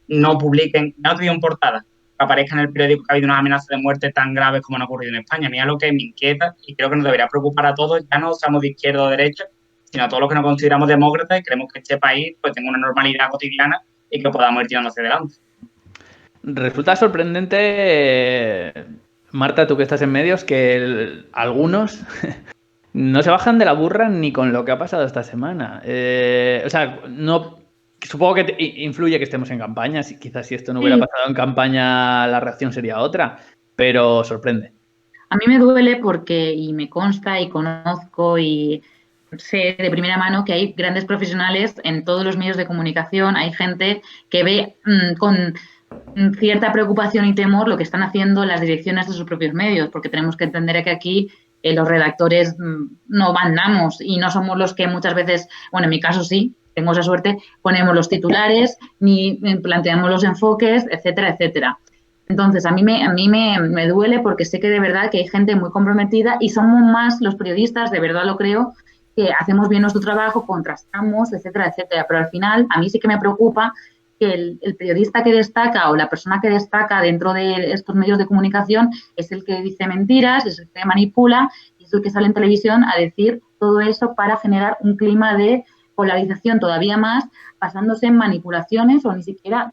Speaker 2: no publiquen, no te digo en portada, que aparezca en el periódico que ha habido unas amenazas de muerte tan graves como han ocurrido en España. A mí es lo que me inquieta y creo que nos debería preocupar a todos, ya no seamos de izquierda o de derecha, sino a todos los que nos consideramos demócratas y queremos que este país pues tenga una normalidad cotidiana y que podamos ir tirando hacia adelante.
Speaker 1: Resulta sorprendente, Marta, tú que estás en medios, que algunos no se bajan de la burra ni con lo que ha pasado esta semana. O sea, no, supongo que influye que estemos en campaña. Quizás si esto no hubiera pasado en campaña, la reacción sería otra, pero sorprende.
Speaker 4: A mí me duele porque, y me consta y conozco y sé de primera mano que hay grandes profesionales en todos los medios de comunicación, hay gente que ve con cierta preocupación y temor lo que están haciendo las direcciones de sus propios medios, porque tenemos que entender que aquí los redactores no mandamos y no somos los que muchas veces, bueno, en mi caso sí, tengo esa suerte, ponemos los titulares, ni planteamos los enfoques, etcétera, etcétera. Entonces, a mí me duele porque sé que de verdad que hay gente muy comprometida y somos más los periodistas, de verdad lo creo, que hacemos bien nuestro trabajo, contrastamos, etcétera, etcétera. Pero al final, a mí sí que me preocupa que el periodista que destaca o la persona que destaca dentro de estos medios de comunicación es el que dice mentiras, es el que manipula y es el que sale en televisión a decir todo eso para generar un clima de polarización todavía más, basándose en manipulaciones o ni siquiera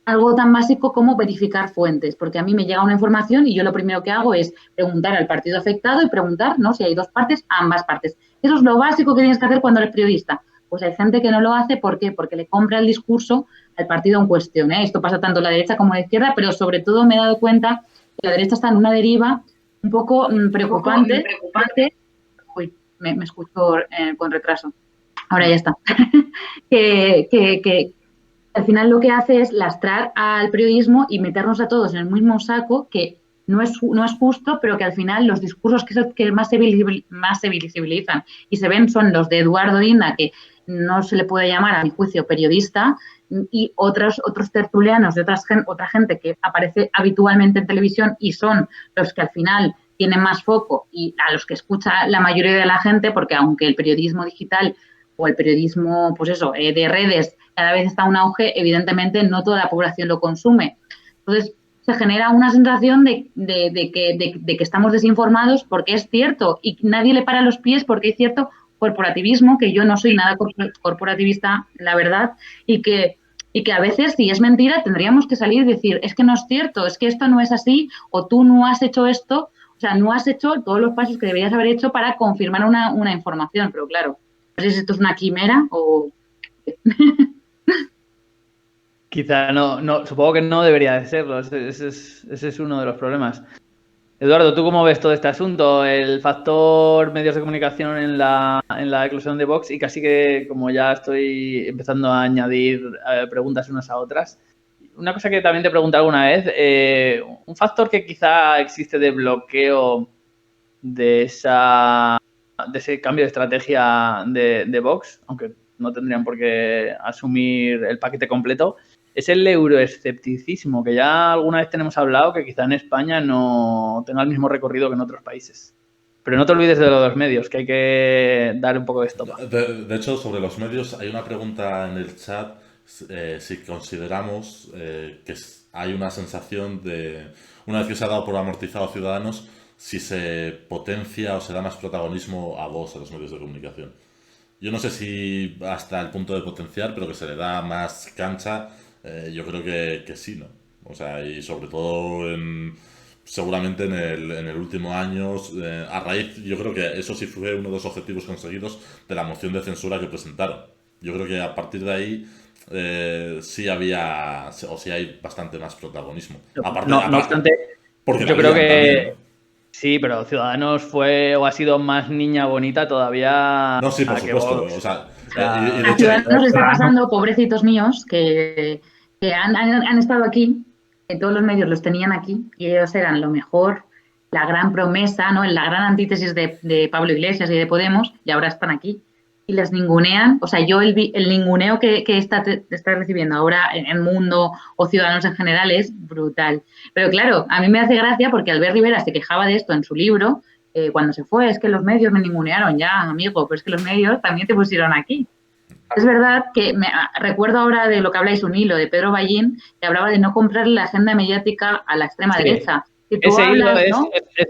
Speaker 4: algo tan básico como verificar fuentes, porque a mí me llega una información y yo lo primero que hago es preguntar al partido afectado y preguntar, ¿no?, si hay dos partes, a ambas partes. Eso es lo básico que tienes que hacer cuando eres periodista. Pues hay gente que no lo hace, ¿por qué? Porque le compra el discurso al partido en cuestión, ¿eh? Esto pasa tanto en la derecha como en la izquierda, pero sobre todo me he dado cuenta que la derecha está en una deriva un poco preocupante. Uy, me escucho con retraso. Ahora ya está. que al final lo que hace es lastrar al periodismo y meternos a todos en el mismo saco, que no es justo, pero que al final los discursos que más se visibilizan y se ven son los de Eduardo Inda, que no se le puede llamar, a mi juicio, periodista, y otros tertulianos de otra gente que aparece habitualmente en televisión y son los que al final tienen más foco y a los que escucha la mayoría de la gente, porque aunque el periodismo digital o el periodismo, pues eso, de redes cada vez está en un auge, evidentemente no toda la población lo consume. Entonces, se genera una sensación de que estamos desinformados, porque es cierto, y nadie le para los pies porque hay cierto corporativismo, que yo no soy nada corporativista, la verdad, y que a veces, si es mentira, tendríamos que salir y decir, es que no es cierto, es que esto no es así, o tú no has hecho esto, o sea, no has hecho todos los pasos que deberías haber hecho para confirmar una información, pero claro, no sé si esto es una quimera o...
Speaker 1: Quizá no, supongo que no debería de serlo, ese es uno de los problemas. Eduardo, ¿tú cómo ves todo este asunto? El factor medios de comunicación en la eclosión de Vox, y casi que como ya estoy empezando a añadir preguntas unas a otras. Una cosa que también te pregunté alguna vez, un factor que quizá existe de bloqueo de ese cambio de estrategia de Vox, aunque no tendrían por qué asumir el paquete completo, es el euroescepticismo, que ya alguna vez tenemos hablado, que quizá en España no tenga el mismo recorrido que en otros países. Pero no te olvides de los medios, que hay que dar un poco de estopa.
Speaker 3: De hecho, sobre los medios, hay una pregunta en el chat, si consideramos que hay una sensación de, una vez que se ha dado por amortizado a Ciudadanos, si se potencia o se da más protagonismo a Vox, a los medios de comunicación. Yo no sé si hasta el punto de potenciar, pero que se le da más cancha, yo creo que sí, ¿no? O sea, y sobre todo seguramente en el último año, a raíz, yo creo que eso sí fue uno de los objetivos conseguidos de la moción de censura que presentaron. Yo creo que a partir de ahí sí había, o sí hay bastante más protagonismo.
Speaker 1: No obstante, yo creo que también, ¿no? Sí, pero Ciudadanos fue o ha sido más niña bonita todavía.
Speaker 3: No, sí, por supuesto. O sea,
Speaker 4: y de hecho, Ciudadanos le está pasando, pobrecitos míos, que han estado aquí, que todos los medios los tenían aquí, y ellos eran lo mejor, la gran promesa, ¿no?, la gran antítesis de Pablo Iglesias y de Podemos, y ahora están aquí. Y les ningunean, o sea, yo el ninguneo que está recibiendo ahora en Mundo o Ciudadanos en general es brutal. Pero claro, a mí me hace gracia porque Albert Rivera se quejaba de esto en su libro, cuando se fue, es que los medios me ningunearon, ya, amigo, pero es que los medios también te pusieron aquí. Es verdad que recuerdo ahora de lo que habláis, un hilo de Pedro Ballín, que hablaba de no comprarle la agenda mediática a la extrema derecha.
Speaker 1: Ese hilo es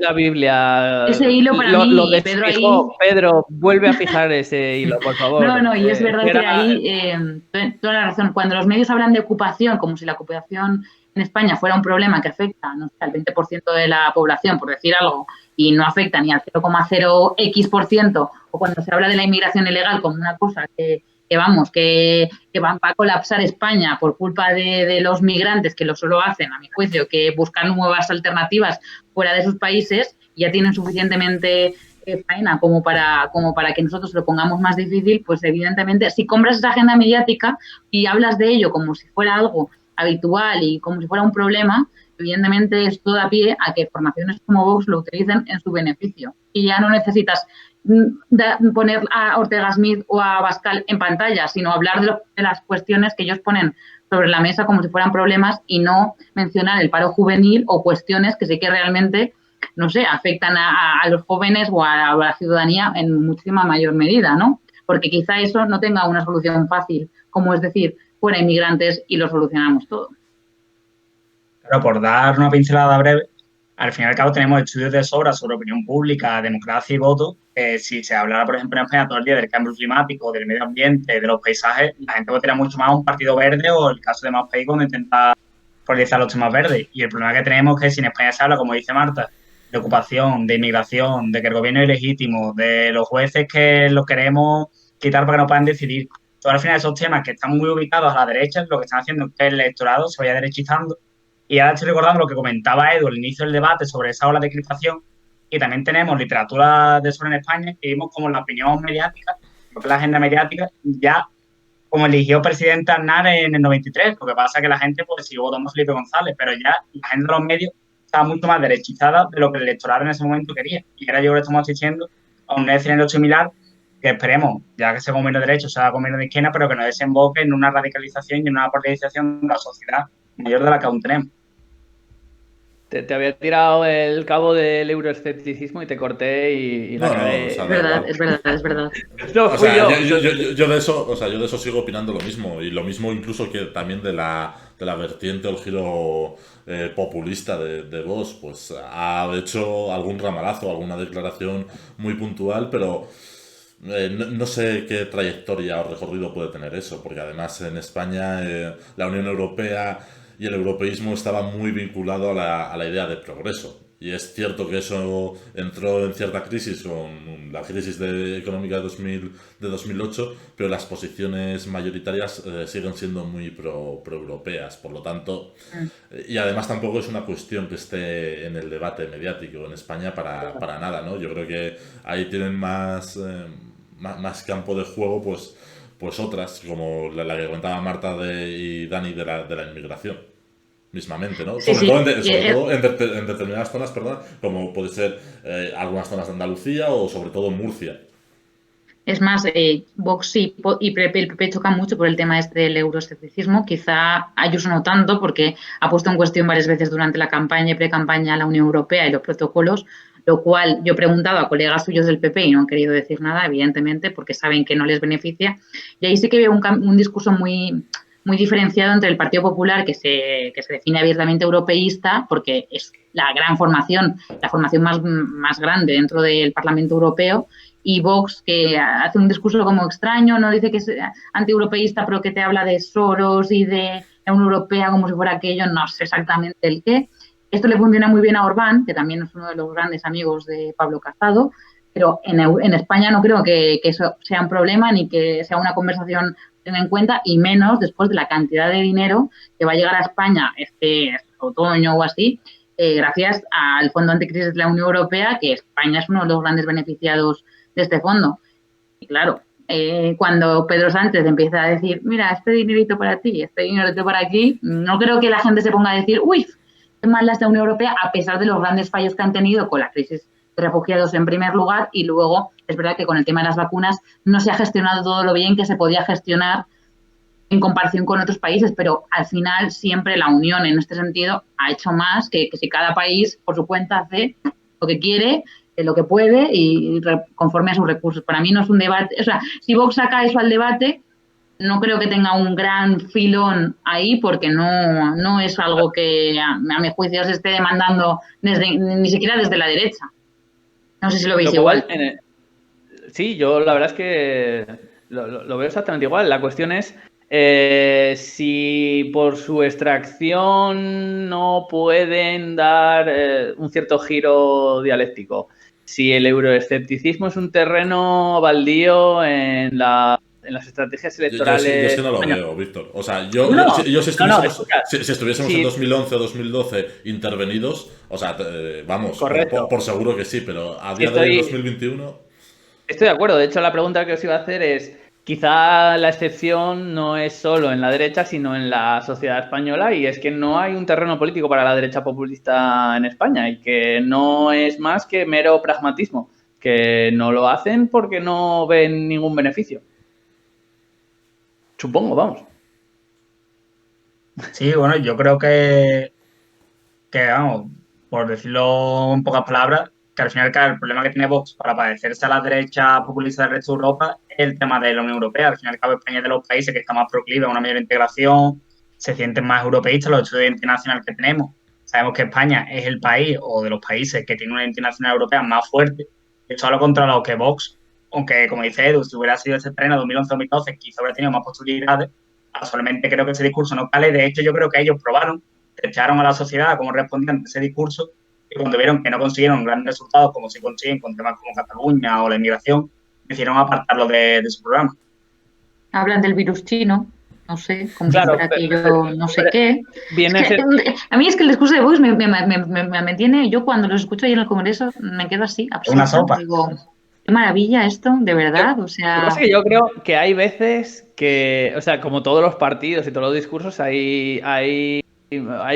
Speaker 1: la Biblia.
Speaker 4: Ese hilo para mí,
Speaker 1: lo
Speaker 4: Pedro, ahí...
Speaker 1: Pedro, vuelve a fijar ese hilo, por favor.
Speaker 4: No, y es verdad que ahí, toda la razón, cuando los medios hablan de ocupación, como si la ocupación en España fuera un problema que afecta, no sé, al 20% de la población, por decir algo, y no afecta ni al 0,0x%, o cuando se habla de la inmigración ilegal como una cosa que va a colapsar España por culpa de los migrantes, que lo solo hacen, a mi juicio, que buscan nuevas alternativas fuera de sus países, ya tienen suficientemente faena como para que nosotros lo pongamos más difícil. Pues evidentemente, si compras esa agenda mediática y hablas de ello como si fuera algo habitual y como si fuera un problema, evidentemente esto da pie a que formaciones como Vox lo utilicen en su beneficio. Y ya no necesitas poner a Ortega Smith o a Abascal en pantalla, sino hablar de las cuestiones que ellos ponen sobre la mesa como si fueran problemas y no mencionar el paro juvenil o cuestiones que sí que realmente, no sé, afectan a los jóvenes o a la ciudadanía en muchísima mayor medida, ¿no? Porque quizá eso no tenga una solución fácil, como es decir, fuera inmigrantes y lo solucionamos todo.
Speaker 2: Claro, por dar una pincelada breve, al fin y al cabo tenemos estudios de sobra sobre opinión pública, democracia y voto. Si se hablara, por ejemplo, en España todo el día del cambio climático, del medio ambiente, de los paisajes, la gente votaría mucho más a un partido verde o el caso de Más País cuando intenta politizar los temas verdes. Y el problema que tenemos es que si en España se habla, como dice Marta, de ocupación, de inmigración, de que el gobierno es ilegítimo, de los jueces que los queremos quitar para que no puedan decidir, todo al final esos temas que están muy ubicados a la derecha, lo que están haciendo es que el electorado se vaya derechizando. Y ahora estoy recordando lo que comentaba Edu al inicio del debate sobre esa ola de crispación. Y también tenemos literatura de eso en España, que vimos como la opinión mediática, lo que es la agenda mediática, ya como eligió presidente Aznar en el 93. Lo que pasa es que la gente pues siguió votando a Felipe González, pero ya la agenda de los medios estaba mucho más derechizada de lo que el electorado en ese momento quería. Y ahora yo creo que estamos asistiendo a un escenario similar que esperemos, ya que sea gobierno de derecha, sea gobierno de izquierda, pero que no desemboque en una radicalización y en una polarización de la sociedad mayor de la que aún tenemos.
Speaker 1: Te había tirado el cabo del euroescepticismo y te corté y la cagué.
Speaker 3: o sea,
Speaker 4: Es verdad, es verdad, es verdad.
Speaker 1: No,
Speaker 3: O
Speaker 1: fui
Speaker 3: sea,
Speaker 1: yo.
Speaker 3: yo de eso, o sea, yo de eso sigo opinando lo mismo. Y lo mismo incluso que también de la vertiente o el giro populista de Vox, pues ha hecho algún ramalazo, alguna declaración muy puntual, pero no sé qué trayectoria o recorrido puede tener eso, porque además en España la Unión Europea y el europeísmo estaba muy vinculado a la idea de progreso. Y es cierto que eso entró en cierta crisis con la crisis económica de 2008, pero las posiciones mayoritarias siguen siendo muy pro-europeas. Por lo tanto, y además tampoco es una cuestión que esté en el debate mediático en España para nada, ¿no? Yo creo que ahí tienen más campo de juego, pues otras, como la que comentaba Marta y Dani de la inmigración, mismamente, ¿no?
Speaker 4: Sí,
Speaker 3: Sobre
Speaker 4: sí.
Speaker 3: todo, en determinadas zonas, perdón, como puede ser algunas zonas de Andalucía o sobre todo Murcia.
Speaker 4: Es más, Vox y el PP chocan mucho por el tema este del euroescepticismo. Quizá Ayuso no tanto, porque ha puesto en cuestión varias veces durante la campaña y pre-campaña la Unión Europea y los protocolos, lo cual yo he preguntado a colegas suyos del PP y no han querido decir nada, evidentemente, porque saben que no les beneficia. Y ahí sí que veo un discurso muy diferenciado entre el Partido Popular, que se define abiertamente europeísta, porque es la gran formación, la formación más grande dentro del Parlamento Europeo, y Vox, que hace un discurso como extraño, no dice que es antieuropeísta, pero que te habla de Soros y de la Unión Europea como si fuera aquello, no sé exactamente el qué. Esto le funciona muy bien a Orbán, que también es uno de los grandes amigos de Pablo Casado, pero en España no creo que eso sea un problema ni que sea una conversación tener en cuenta, y menos después de la cantidad de dinero que va a llegar a España este otoño o así, gracias al Fondo Anticrisis de la Unión Europea, que España es uno de los grandes beneficiados de este fondo. Y claro, cuando Pedro Sánchez empieza a decir, mira, este dinerito para ti, este dinerito para aquí, no creo que la gente se ponga a decir, uy, qué mal la Unión Europea, a pesar de los grandes fallos que han tenido con la crisis de refugiados en primer lugar, y luego es verdad que con el tema de las vacunas no se ha gestionado todo lo bien que se podía gestionar en comparación con otros países, pero al final siempre la Unión en este sentido ha hecho más que si cada país por su cuenta hace lo que quiere, lo que puede y conforme a sus recursos. Para mí no es un debate, o sea, si Vox saca eso al debate, no creo que tenga un gran filón ahí, porque no es algo que a mi juicio se esté demandando ni siquiera desde la derecha. No sé si lo veis igual.
Speaker 1: Sí, yo la verdad es que lo veo exactamente igual. La cuestión es si por su extracción no pueden dar un cierto giro dialéctico. Si el euroescepticismo es un terreno baldío en las estrategias electorales.
Speaker 3: Yo es que no lo veo, Víctor. O sea, si estuviésemos en 2011 o 2012 intervenidos, o sea, vamos, por seguro que sí, pero a día de hoy, 2021...
Speaker 1: Estoy de acuerdo. De hecho, la pregunta que os iba a hacer es, quizá la excepción no es solo en la derecha, sino en la sociedad española, y es que no hay un terreno político para la derecha populista en España y que no es más que mero pragmatismo, que no lo hacen porque no ven ningún beneficio. Supongo, vamos.
Speaker 2: Sí, bueno, yo creo que vamos, por decirlo en pocas palabras, que al final el problema que tiene Vox para parecerse a la derecha populista del resto de Europa es el tema de la Unión Europea. Al final, España es de los países que está más proclive a una mayor integración, se sienten más europeístas, los estudios internacionales que tenemos sabemos que España es el país o de los países que tiene una identidad nacional europea más fuerte. Esto a lo contrario que Vox, aunque como dice Edu, si hubiera sido ese pleno 2011-2012, quizá hubiera tenido más posibilidades. Solamente creo que ese discurso no vale. De hecho, yo creo que ellos probaron, testearon a la sociedad cómo respondían a ese discurso y cuando vieron que no consiguieron grandes resultados como si consiguen con temas como Cataluña o la inmigración, decidieron apartarlo de su programa.
Speaker 4: Hablan del virus chino, no sé, como
Speaker 1: Claro,
Speaker 4: si fuera aquello no sé qué.
Speaker 1: Viene
Speaker 4: Es que, a mí es que el discurso de Vox me tiene, yo cuando los escucho ahí en el Congreso me quedo así, absurda.
Speaker 2: Una sopa.
Speaker 4: Digo, qué maravilla esto, de verdad, o sea...
Speaker 1: Lo que pasa es que yo creo que hay veces que, o sea, como todos los partidos y todos los discursos, hay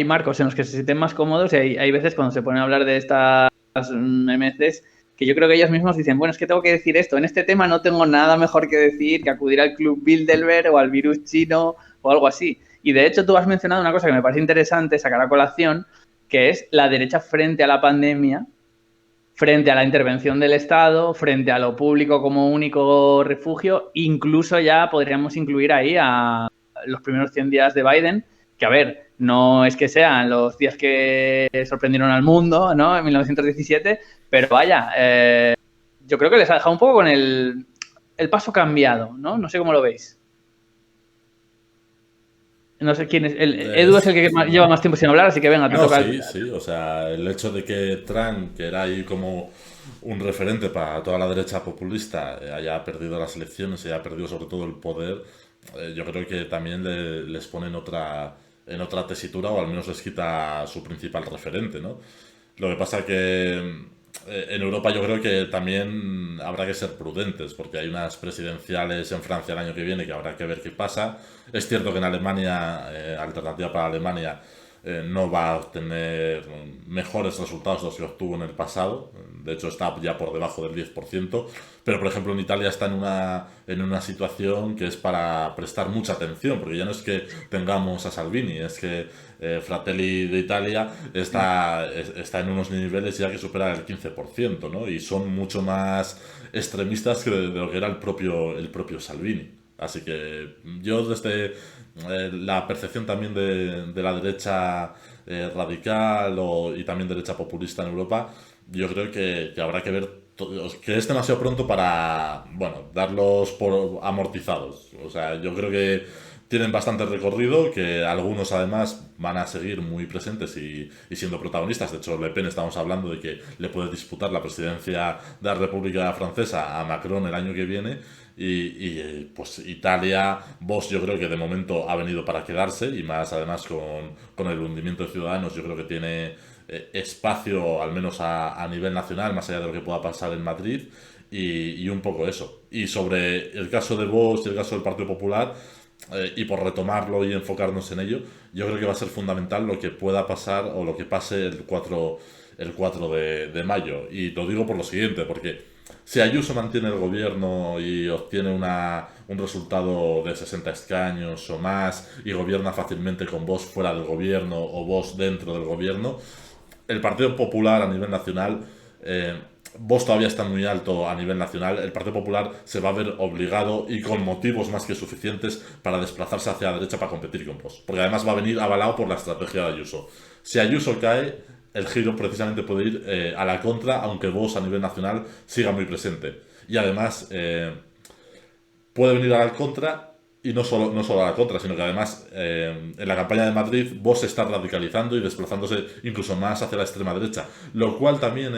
Speaker 1: marcos en los que se sienten más cómodos y hay veces cuando se ponen a hablar de estas MCs que yo creo que ellos mismos dicen, bueno, es que tengo que decir esto, en este tema no tengo nada mejor que decir que acudir al Club Bilderberg o al virus chino o algo así. Y de hecho tú has mencionado una cosa que me parece interesante sacar a colación, que es la derecha frente a la pandemia, frente a la intervención del Estado, frente a lo público como único refugio, incluso ya podríamos incluir ahí a los primeros 100 días de Biden, que a ver, no es que sean los días que sorprendieron al mundo, ¿no? En 1917, pero vaya, yo creo que les ha dejado un poco con el paso cambiado, ¿no? No sé cómo lo veis. No sé quién es. Edu es el que lleva más tiempo sin hablar, así que venga, te toca.
Speaker 3: Sí, o sea, el hecho de que Trump, que era ahí como un referente para toda la derecha populista, haya perdido las elecciones y haya perdido sobre todo el poder, yo creo que también les pone en otra tesitura o al menos les quita su principal referente, ¿no? Lo que pasa que en Europa yo creo que también habrá que ser prudentes porque hay unas presidenciales en Francia el año que viene que habrá que ver qué pasa. Es cierto que en Alemania, Alternativa para Alemania, no va a obtener mejores resultados de los que obtuvo en el pasado. De hecho, está ya por debajo del 10%. Pero, por ejemplo, en Italia está en una situación que es para prestar mucha atención, porque ya no es que tengamos a Salvini, es que Fratelli d'Italia está en unos niveles ya que superan el 15%, ¿no? Y son mucho más extremistas que de lo que era el propio Salvini. Así que yo desde la percepción también de la derecha radical y también derecha populista en Europa, yo creo que habrá que ver que es demasiado pronto para, bueno, darlos por amortizados. O sea, yo creo que tienen bastante recorrido, que algunos además van a seguir muy presentes y siendo protagonistas. De hecho, Le Pen estamos hablando de que le puede disputar la presidencia de la República Francesa a Macron el año que viene. Y pues Italia, Vox yo creo que de momento ha venido para quedarse y más además con el hundimiento de Ciudadanos yo creo que tiene espacio al menos a nivel nacional más allá de lo que pueda pasar en Madrid y un poco eso. Y sobre el caso de Vox y el caso del Partido Popular y por retomarlo y enfocarnos en ello, yo creo que va a ser fundamental lo que pueda pasar o lo que pase el 4 de mayo. Y lo digo por lo siguiente, porque si Ayuso mantiene el gobierno y obtiene un resultado de 60 escaños o más y gobierna fácilmente con Vox fuera del gobierno o Vox dentro del gobierno, el Partido Popular a nivel nacional, Vox todavía está muy alto a nivel nacional, el Partido Popular se va a ver obligado y con motivos más que suficientes para desplazarse hacia la derecha para competir con Vox, porque además va a venir avalado por la estrategia de Ayuso. Si Ayuso cae, el giro precisamente puede ir a la contra, aunque Vox a nivel nacional siga muy presente. Y además puede venir a la contra, y no solo a la contra, sino que además en la campaña de Madrid Vox se está radicalizando y desplazándose incluso más hacia la extrema derecha, lo cual también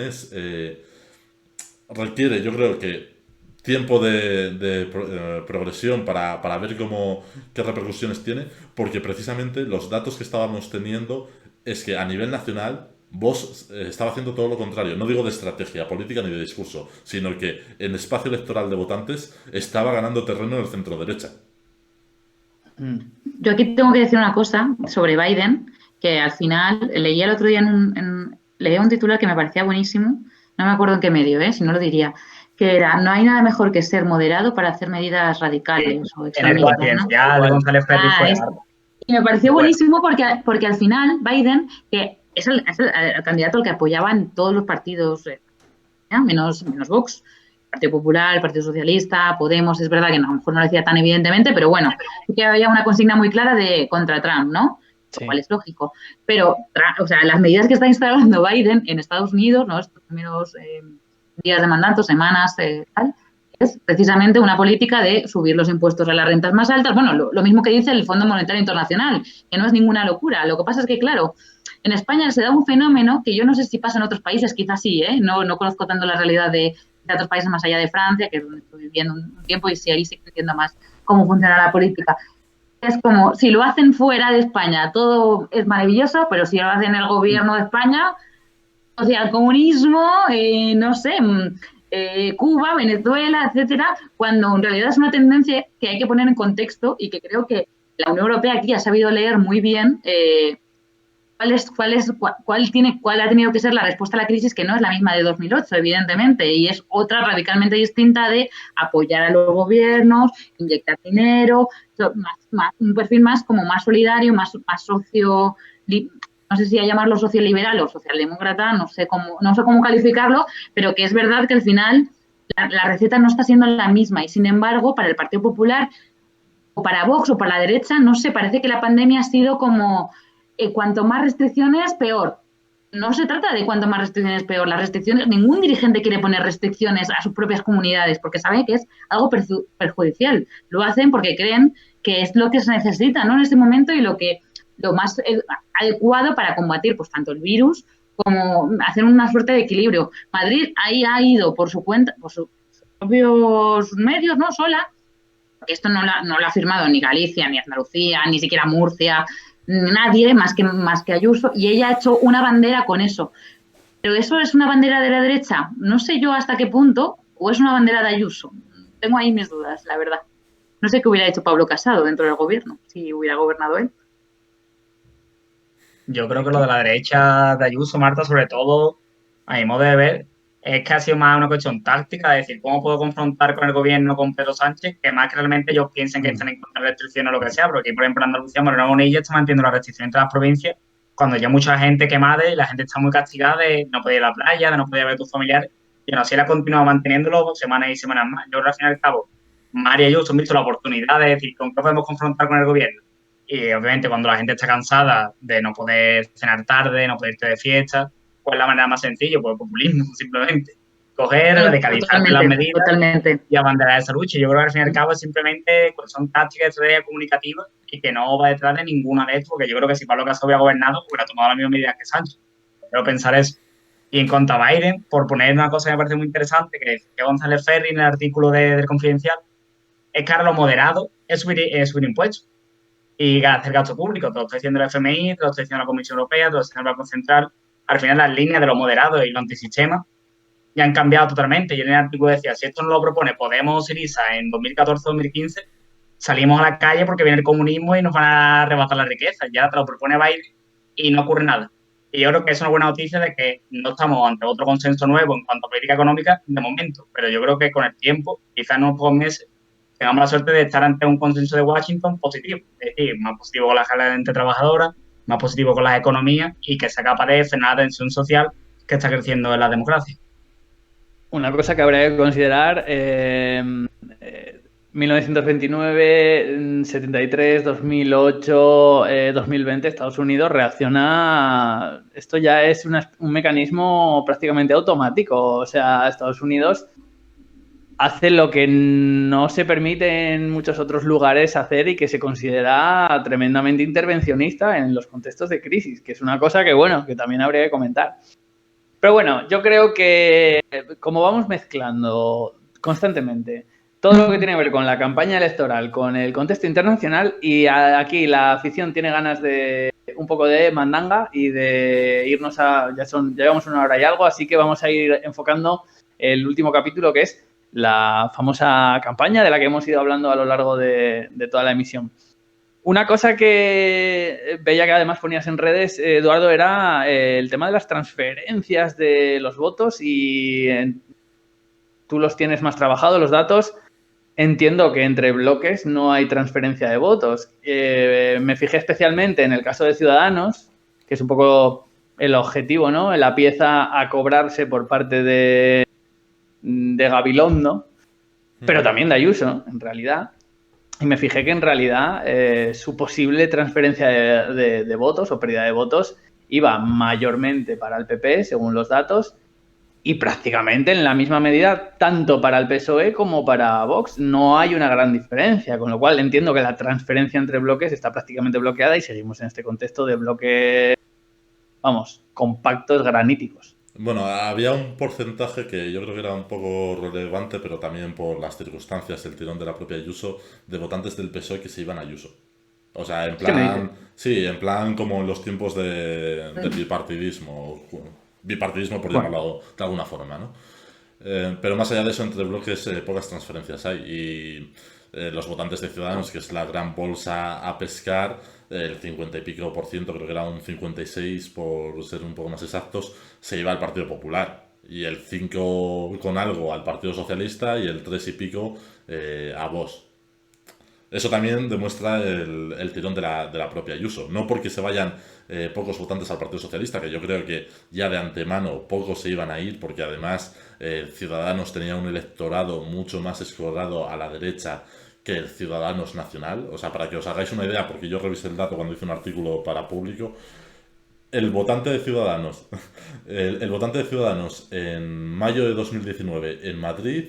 Speaker 3: requiere, yo creo que tiempo de progresión para ver qué repercusiones tiene, porque precisamente los datos que estábamos teniendo es que a nivel nacional Vox estaba haciendo todo lo contrario, no digo de estrategia política ni de discurso, sino que en espacio electoral de votantes estaba ganando terreno en el centro derecha.
Speaker 4: Yo aquí tengo que decir una cosa sobre Biden, que al final leía el otro día leía un titular que me parecía buenísimo, no me acuerdo en qué medio, si no lo diría, que era, no hay nada mejor que ser moderado para hacer medidas radicales o extremistas,
Speaker 2: en el Confidencial de González Ferri fue
Speaker 4: y me pareció buenísimo porque al final Biden, que es el candidato al que apoyaban todos los partidos, menos Vox, Partido Popular, el Partido Socialista, Podemos, es verdad que a lo mejor no lo decía tan evidentemente, pero bueno, sí que había una consigna muy clara contra Trump, ¿no? lo cual es lógico. Pero, o sea, las medidas que está instalando Biden en Estados Unidos, ¿no? Estos primeros días de mandato, semanas, tal, es precisamente una política de subir los impuestos a las rentas más altas. Bueno, lo mismo que dice el Fondo Monetario Internacional, que no es ninguna locura. Lo que pasa es que, claro, en España se da un fenómeno que yo no sé si pasa en otros países, quizás sí, no conozco tanto la realidad de otros países más allá de Francia, que es donde estoy viviendo un tiempo y sí, ahí sí que entiendo más cómo funciona la política. Es como, si lo hacen fuera de España, todo es maravilloso, pero si lo hacen el gobierno de España, o sea, el comunismo, no sé, Cuba, Venezuela, etcétera, cuando en realidad es una tendencia que hay que poner en contexto y que creo que la Unión Europea aquí ha sabido leer muy bien cuál ha tenido que ser la respuesta a la crisis, que no es la misma de 2008, evidentemente, y es otra radicalmente distinta de apoyar a los gobiernos, inyectar dinero, un perfil más como más solidario, más socio, no sé si a llamarlo socioliberal o socialdemócrata, no sé cómo calificarlo, pero que es verdad que al final la receta no está siendo la misma y sin embargo para el Partido Popular o para Vox o para la derecha, no sé, parece que la pandemia ha sido como cuanto más restricciones, peor. No se trata de cuanto más restricciones, peor. Las restricciones, ningún dirigente quiere poner restricciones a sus propias comunidades porque sabe que es algo perjudicial. Lo hacen porque creen que es lo que se necesita, ¿no? En este momento y lo más adecuado para combatir pues tanto el virus como hacer una suerte de equilibrio. Madrid ahí ha ido por su cuenta, por sus propios medios, ¿no? Sola, porque esto no lo ha firmado ni Galicia, ni Andalucía, ni siquiera Murcia, nadie más que Ayuso, y ella ha hecho una bandera con eso. Pero eso es una bandera de la derecha, no sé yo hasta qué punto, o es una bandera de Ayuso. Tengo ahí mis dudas, la verdad. No sé qué hubiera hecho Pablo Casado dentro del gobierno, si hubiera gobernado él.
Speaker 2: Yo creo que lo de la derecha de Ayuso, Marta, sobre todo, a mi modo de ver, es que ha sido más una cuestión táctica, de decir, ¿cómo puedo confrontar con el gobierno, con Pedro Sánchez? Que más que realmente ellos piensen que están en contra de restricciones o lo que sea, porque aquí, por ejemplo, en Andalucía, Moreno Bonilla está manteniendo la restricción entre las provincias, cuando ya mucha gente quemada y la gente está muy castigada de no poder ir a la playa, de no poder ver a tus familiares, y aún así él ha continuado manteniéndolo semanas y semanas más. Yo, al fin y al cabo, María y Ayuso han visto la oportunidad de decir, ¿con qué podemos confrontar con el gobierno? Y obviamente cuando la gente está cansada de no poder cenar tarde, no poder irte de fiesta, pues la manera más sencilla, pues populismo, simplemente. Coger, radicalizar las medidas
Speaker 4: totalmente.
Speaker 2: Y abanderar esa lucha. Yo creo que al fin y al cabo es simplemente, pues son tácticas de estrategia comunicativa y que no va detrás de ninguna de estas, porque yo creo que si Pablo Casado hubiera gobernado, hubiera tomado las mismas medidas que Sánchez. Quiero pensar eso. Y en cuanto a Biden, por poner una cosa que me parece muy interesante, que decía González Ferri en el artículo del Confidencial, es que ahora lo moderado es subir impuestos y hacer gasto público. Te lo estoy diciendo el FMI, te lo estoy diciendo la Comisión Europea, te lo estoy diciendo el Banco Central. Al final las líneas de lo moderado y lo antisistema ya han cambiado totalmente. Y en el artículo decía, si esto no lo propone Podemos o Syriza en 2014-2015, salimos a la calle porque viene el comunismo y nos van a arrebatar la riqueza. Ya te lo propone Biden y no ocurre nada. Y yo creo que es una buena noticia de que no estamos ante otro consenso nuevo en cuanto a política económica de momento, pero yo creo que con el tiempo, quizás en unos pocos meses, tengamos la suerte de estar ante un consenso de Washington positivo, es decir, más positivo con la gente trabajadora, más positivo con las economías y que sea capaz de frenar la tensión social que está creciendo en la democracia.
Speaker 1: Una cosa que habría que considerar, 1929, 73, 2008, 2020, Estados Unidos reacciona, esto ya es un mecanismo prácticamente automático, o sea, Estados Unidos hace lo que no se permite en muchos otros lugares hacer y que se considera tremendamente intervencionista en los contextos de crisis, que es una cosa que, bueno, que también habría que comentar. Pero bueno, yo creo que como vamos mezclando constantemente todo lo que tiene que ver con la campaña electoral, con el contexto internacional, y aquí la afición tiene ganas de un poco de mandanga y de irnos ya llevamos 1 hora y algo, así que vamos a ir enfocando el último capítulo, que es la famosa campaña de la que hemos ido hablando a lo largo de toda la emisión. Una cosa que veía que además ponías en redes, Eduardo, era el tema de las transferencias de los votos y tú los tienes más trabajados, los datos. Entiendo que entre bloques no hay transferencia de votos. Me fijé especialmente en el caso de Ciudadanos, que es un poco el objetivo, ¿no? La pieza a cobrarse por parte de Gabilondo, pero también de Ayuso, en realidad. y me fijé que en realidad su posible transferencia de votos o pérdida de votos iba mayormente para el PP, según los datos, y prácticamente en la misma medida tanto para el PSOE como para Vox. No hay una gran diferencia, con lo cual entiendo que la transferencia entre bloques está prácticamente bloqueada y seguimos en este contexto de bloques, vamos, compactos graníticos.
Speaker 3: Bueno, había un porcentaje que yo creo que era un poco relevante, pero también por las circunstancias, el tirón de la propia Ayuso, de votantes del PSOE que se iban a Ayuso. O sea, en plan, sí, en plan como en los tiempos del bipartidismo por llamarlo de alguna forma, ¿no? Pero más allá de eso, entre bloques pocas transferencias hay. Y los votantes de Ciudadanos, que es la gran bolsa a pescar, el 50 y pico por ciento, creo que era un 56 por ser un poco más exactos, se iba al Partido Popular. Y el 5 con algo al Partido Socialista y el 3 y pico a Vox. Eso también demuestra el tirón de la propia Ayuso. No porque se vayan pocos votantes al Partido Socialista, que yo creo que ya de antemano pocos se iban a ir, porque además Ciudadanos tenía un electorado mucho más escorado a la derecha que el Ciudadanos Nacional. O sea, para que os hagáis una idea, porque yo revisé el dato cuando hice un artículo para Público, el votante de Ciudadanos, el votante de Ciudadanos en mayo de 2019 en Madrid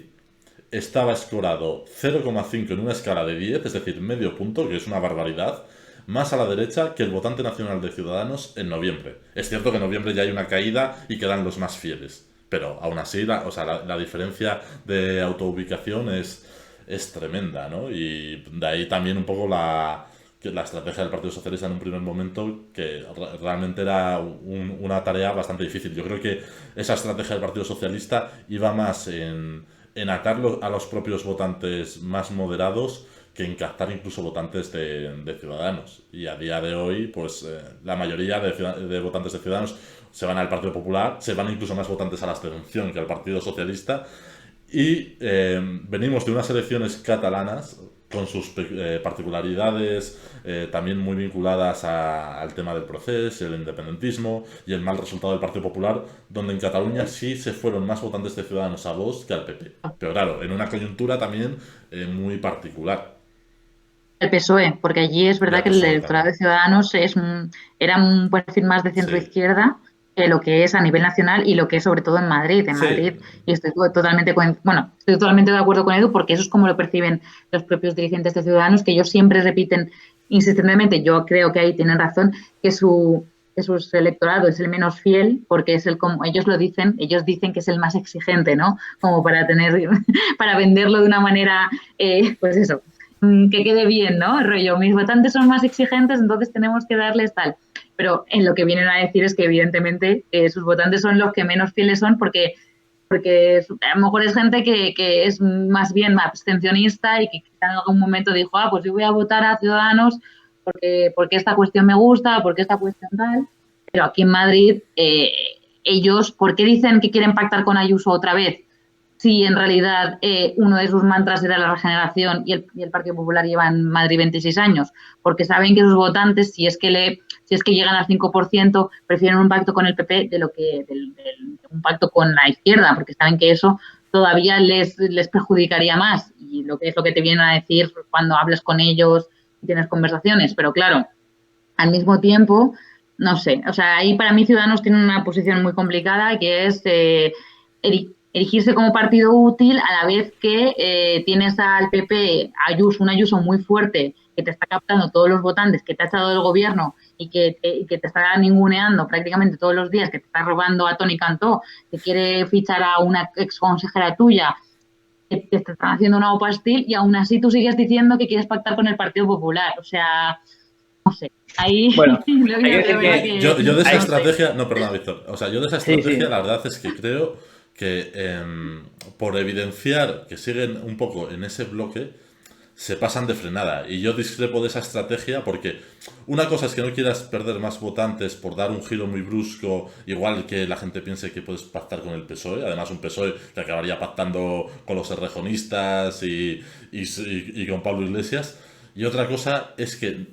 Speaker 3: estaba escorado 0,5 en una escala de 10, es decir, medio punto, que es una barbaridad, más a la derecha que el votante nacional de Ciudadanos en noviembre. Es cierto que en noviembre ya hay una caída y quedan los más fieles, pero aún así la diferencia de autoubicación es tremenda, ¿no? Y de ahí también un poco la estrategia del Partido Socialista en un primer momento, que realmente era una tarea bastante difícil. Yo creo que esa estrategia del Partido Socialista iba más en atar a los propios votantes más moderados que en captar incluso votantes de Ciudadanos. Y a día de hoy, pues la mayoría de votantes de Ciudadanos se van al Partido Popular, se van incluso más votantes a la abstención que al Partido Socialista. Y venimos de unas elecciones catalanas con sus particularidades también muy vinculadas al tema del proceso, el independentismo y el mal resultado del Partido Popular, donde en Cataluña sí se fueron más votantes de Ciudadanos a Vox que al PP. Pero claro, en una coyuntura también muy particular.
Speaker 4: El PSOE, porque allí es verdad que el electorado de Ciudadanos era un perfil más de centro-izquierda que lo que es a nivel nacional y lo que es sobre todo en Madrid. En Madrid, y estoy totalmente de acuerdo con Edu, porque eso es como lo perciben los propios dirigentes de Ciudadanos, que ellos siempre repiten insistentemente, yo creo que ahí tienen razón, que su electorado es el menos fiel, porque es como ellos lo dicen, ellos dicen que es el más exigente, ¿no? Como para venderlo de una manera, pues eso, que quede bien, ¿no? Rollo, mis votantes son más exigentes, entonces tenemos que darles tal. Pero en lo que vienen a decir es que evidentemente sus votantes son los que menos fieles son porque a lo mejor es gente que es más bien abstencionista y que quizá en algún momento dijo, pues yo voy a votar a Ciudadanos porque esta cuestión me gusta, porque esta cuestión tal. Pero aquí en Madrid, ellos, ¿por qué dicen que quieren pactar con Ayuso otra vez? Si en realidad uno de sus mantras era la regeneración y el Partido Popular lleva en Madrid 26 años, porque saben que sus votantes, si es que llegan al 5%, prefieren un pacto con el PP de lo que un pacto con la izquierda, porque saben que eso todavía les perjudicaría más. Y lo que es lo que te vienen a decir cuando hablas con ellos y tienes conversaciones. Pero claro, al mismo tiempo, no sé, o sea, ahí para mí Ciudadanos tiene una posición muy complicada, que es erigirse como partido útil a la vez que tienes al PP, un Ayuso muy fuerte, que te está captando todos los votantes, que te ha echado del gobierno y que te está ninguneando prácticamente todos los días, que te está robando a Toni Cantó, que quiere fichar a una ex consejera tuya, que te están haciendo una pastil y aún así tú sigues diciendo que quieres pactar con el Partido Popular. O sea, no sé. Ahí,
Speaker 1: bueno,
Speaker 3: yo de esa estrategia, no, perdona, Víctor, o sea, yo de esa estrategia la verdad es que creo que por evidenciar que siguen un poco en ese bloque, se pasan de frenada. Y yo discrepo de esa estrategia porque una cosa es que no quieras perder más votantes por dar un giro muy brusco, igual que la gente piense que puedes pactar con el PSOE, además un PSOE que acabaría pactando con los errejonistas y con Pablo Iglesias. Y otra cosa es que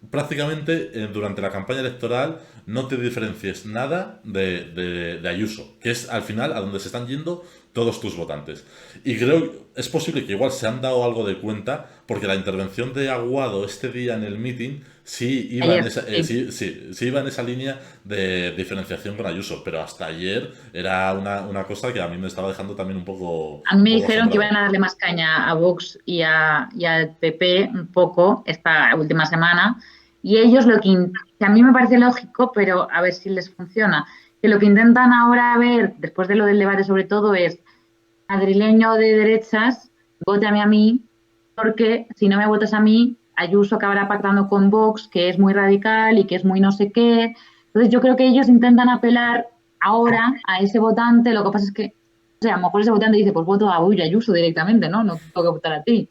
Speaker 3: prácticamente durante la campaña electoral no te diferencies nada de Ayuso, que es al final a donde se están yendo todos tus votantes. Y creo es posible que igual se han dado algo de cuenta, porque la intervención de Aguado este día en el meeting sí iba en
Speaker 4: Ayer,
Speaker 3: esa,
Speaker 4: sí.
Speaker 3: sí iba en esa línea de diferenciación con Ayuso, pero hasta ayer era una cosa que a mí me estaba dejando también
Speaker 4: A mí
Speaker 3: un
Speaker 4: me
Speaker 3: poco
Speaker 4: dijeron que
Speaker 3: asombrado.
Speaker 4: iban a darle más caña a Vox y al PP un poco esta última semana. Y ellos que a mí me parece lógico, pero a ver si les funciona, que lo que intentan ahora ver, después de lo del debate sobre todo, es madrileño de derechas, vótame a mí, porque si no me votas a mí, Ayuso acabará pactando con Vox, que es muy radical y que es muy no sé qué. Entonces yo creo que ellos intentan apelar ahora a ese votante, lo que pasa es que, o sea, a lo mejor ese votante dice, pues voto a Uy, Ayuso directamente, ¿no? No tengo que votar a ti.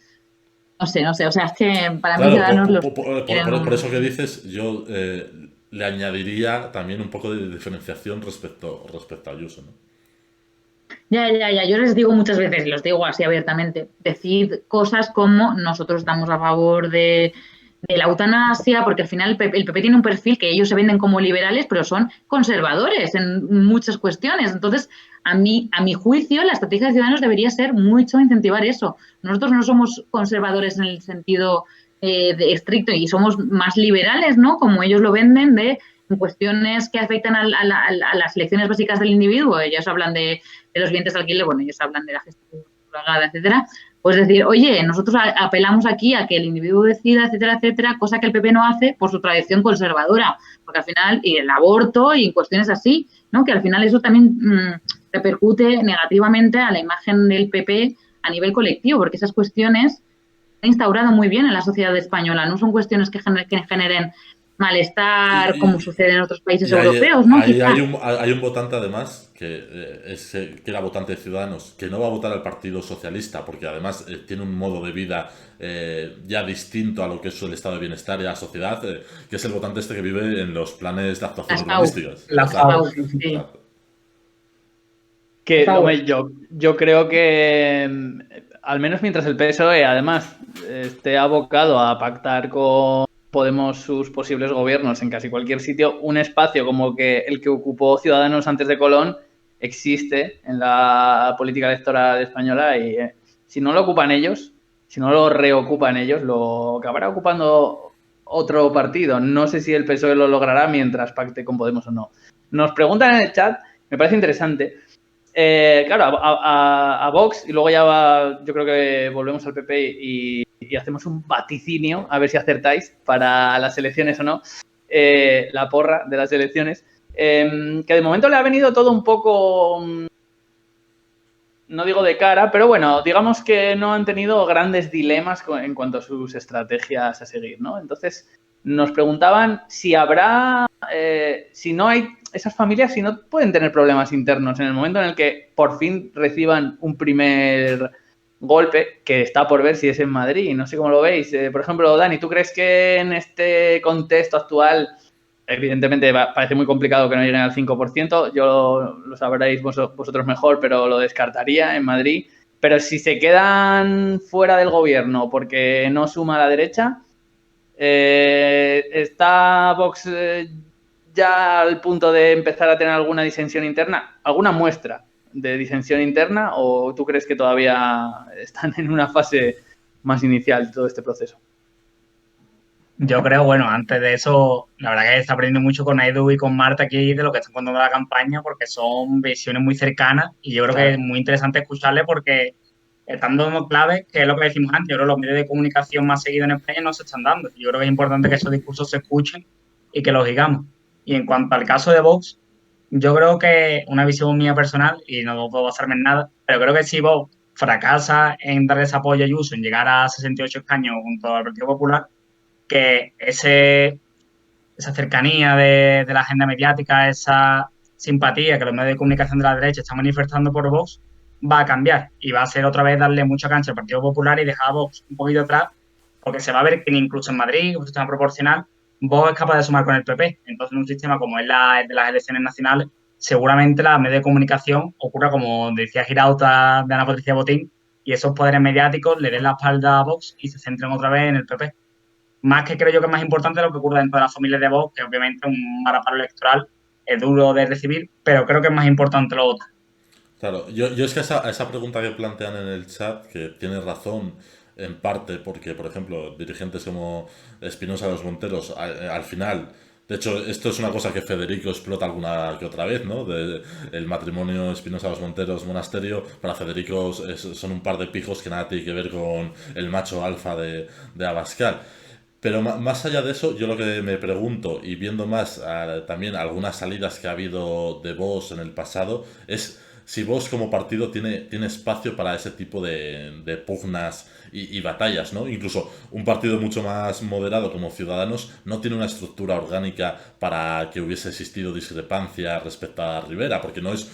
Speaker 4: No sé, o sea, es que para mí
Speaker 3: Claro,
Speaker 4: Ciudadanos los quieren
Speaker 3: por eso que
Speaker 4: un...
Speaker 3: dices, yo le añadiría también un poco de diferenciación respecto a Ayuso, ¿no?
Speaker 4: Ya, yo les digo muchas veces, y los digo así abiertamente, decid cosas como nosotros estamos a favor de la eutanasia, porque al final el PP tiene un perfil que ellos se venden como liberales, pero son conservadores en muchas cuestiones. Entonces, a mi juicio, la estrategia de Ciudadanos debería ser mucho incentivar eso. Nosotros no somos conservadores en el sentido de estricto y somos más liberales, ¿no? Como ellos lo venden de en cuestiones que afectan a las elecciones básicas del individuo. Ellos hablan de los bienes de alquiler, bueno, ellos hablan de la gestión pagada, etcétera. Pues decir, oye, nosotros apelamos aquí a que el individuo decida, etcétera, etcétera, cosa que el PP no hace por su tradición conservadora, porque al final, y el aborto y cuestiones así, ¿no? Que al final eso también repercute negativamente a la imagen del PP a nivel colectivo, porque esas cuestiones se han instaurado muy bien en la sociedad española, no son cuestiones que generen malestar como
Speaker 3: Y,
Speaker 4: sucede en otros países
Speaker 3: y ahí,
Speaker 4: europeos, ¿no? Quizá.
Speaker 3: hay un votante además que era votante de Ciudadanos, que no va a votar al Partido Socialista, porque además tiene un modo de vida ya distinto a lo que es el estado de bienestar y la sociedad, que es el votante este que vive en los planes de actuación
Speaker 4: Las PAU,
Speaker 3: urbanísticas.
Speaker 2: Las
Speaker 4: las
Speaker 2: FAO,
Speaker 4: PAU,
Speaker 2: sí, sí.
Speaker 4: sí.
Speaker 3: Exacto.
Speaker 1: Que,
Speaker 4: PAU.
Speaker 1: hombre, yo creo que, al menos mientras el PSOE, además, esté abocado a pactar con Podemos sus posibles gobiernos en casi cualquier sitio, un espacio como que el que ocupó Ciudadanos antes de Colón existe en la política electoral española y si no lo ocupan ellos, si no lo reocupan ellos, lo acabará ocupando otro partido. No sé si el PSOE lo logrará mientras pacte con Podemos o no. Nos preguntan en el chat, me parece interesante. Claro, a Vox y luego ya yo creo que volvemos al PP y hacemos un vaticinio, a ver si acertáis para las elecciones o no, la porra de las elecciones, que de momento le ha venido todo un poco, no digo de cara, pero bueno, digamos que no han tenido grandes dilemas en cuanto a sus estrategias a seguir, ¿no? Entonces, nos preguntaban si habrá, si no hay esas familias, si no pueden tener problemas internos en el momento en el que por fin reciban un primer golpe, que está por ver si es en Madrid, no sé cómo lo veis. Por ejemplo, Dani, ¿tú crees que en este contexto actual, evidentemente parece muy complicado que no lleguen al 5%, yo lo sabréis vosotros mejor, pero lo descartaría en Madrid? Pero si se quedan fuera del gobierno porque no suma a la derecha, ¿está Vox ya al punto de empezar a tener alguna disensión interna? ¿Alguna muestra de disensión interna? ¿O tú crees que todavía están en una fase más inicial de todo este proceso?
Speaker 2: Yo creo, bueno, antes de eso, la verdad que está aprendiendo mucho con Edu y con Marta aquí de lo que están contando de la campaña, porque son visiones muy cercanas y yo creo que es muy interesante escucharle porque están dando claves, que es lo que decimos antes. Yo creo que los medios de comunicación más seguidos en España no se están dando. Yo creo que es importante que esos discursos se escuchen y que los digamos. Y en cuanto al caso de Vox, yo creo que una visión mía personal, y no puedo basarme en nada, pero creo que si Vox fracasa en darle ese apoyo a Ayuso, en llegar a 68 escaños junto al Partido Popular, que esa cercanía de la agenda mediática, esa simpatía que los medios de comunicación de la derecha están manifestando por Vox, va a cambiar y va a ser otra vez darle mucha cancha al Partido Popular y dejar a Vox un poquito atrás, porque se va a ver que incluso en Madrid, un sistema proporcional, Vox es capaz de sumar con el PP. Entonces, en un sistema como es el de las elecciones nacionales, seguramente la medios de comunicación ocurra como decía Girauta de Ana Patricia Botín, y esos poderes mediáticos le den la espalda a Vox y se centren otra vez en el PP. Más que creo yo que es más importante lo que ocurre dentro de las familias de Vox, que obviamente un varapalo electoral es duro de recibir, pero creo que es más importante lo otro.
Speaker 3: Claro, yo es que esa pregunta que plantean en el chat, que tiene razón en parte, porque, por ejemplo, dirigentes como Espinosa de los Monteros, al final, de hecho, esto es una cosa que Federico explota alguna que otra vez, ¿no? El matrimonio Espinosa de los Monteros monasterio, para Federico son un par de pijos que nada tiene que ver con el macho alfa de Abascal. Pero más allá de eso, yo lo que me pregunto, y viendo más también algunas salidas que ha habido de Vox en el pasado, es si Vox como partido tiene espacio para ese tipo de pugnas y batallas, ¿no? Incluso un partido mucho más moderado como Ciudadanos no tiene una estructura orgánica para que hubiese existido discrepancia respecto a Rivera, porque no es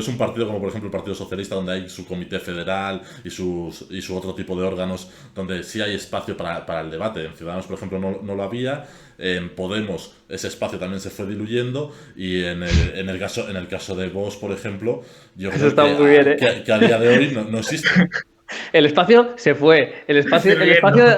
Speaker 3: un partido como por ejemplo el Partido Socialista, donde hay su comité federal y su otro tipo de órganos donde sí hay espacio para el debate. En Ciudadanos, por ejemplo, no lo había. En Podemos ese espacio también se fue diluyendo, y en el caso de Vox, por ejemplo, yo creo que a día de hoy no existe.
Speaker 1: El espacio se fue, el espacio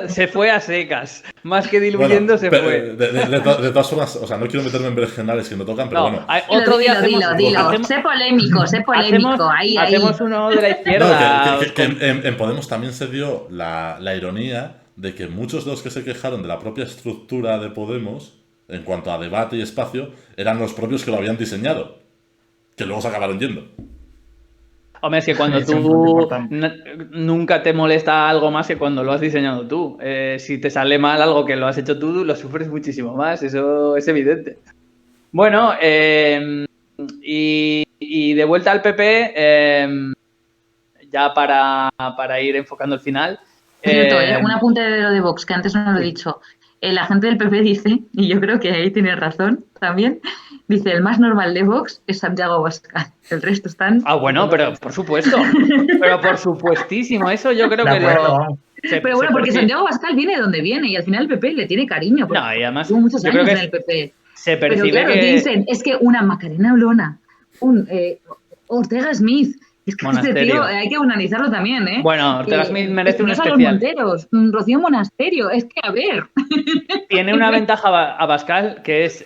Speaker 1: se fue a secas, más que diluyendo se fue.
Speaker 3: De todas formas, o sea, no quiero meterme en berenjenales que no tocan, pero bueno.
Speaker 4: Otro día dilo. Sé polémico.
Speaker 1: Hacemos uno de la izquierda.
Speaker 3: Que en Podemos también se dio la ironía de que muchos de los que se quejaron de la propia estructura de Podemos, en cuanto a debate y espacio, eran los propios que lo habían diseñado, que luego se acabaron yendo.
Speaker 1: Hombre, es que cuando tú nunca te molesta algo más que cuando lo has diseñado tú. Si te sale mal algo que lo has hecho tú, lo sufres muchísimo más, eso es evidente. Bueno, y de vuelta al PP, ya para ir enfocando el final.
Speaker 4: Cierto, un apunte de lo de Vox, que antes no lo he dicho. La gente del PP dice, y yo creo que ahí tiene razón también, dice, el más normal de Vox es Santiago Abascal. El resto están...
Speaker 1: Ah, bueno, pero por supuesto. Pero por supuestísimo. Eso yo creo que lo...
Speaker 4: Pero bueno, porque Santiago Abascal viene de donde viene y al final el PP le tiene cariño.
Speaker 1: No, y además...
Speaker 4: Tuvo muchos años en el PP.
Speaker 1: Se percibe
Speaker 4: pero claro, dicen, es que una Macarena Olona, un Ortega Smith... Es que este tío hay que analizarlo también, ¿eh?
Speaker 1: Bueno, Ortega Smith merece un especial.
Speaker 4: Los Monteros, Rocío Monasterio, es que a ver.
Speaker 1: Tiene una ventaja Abascal, que es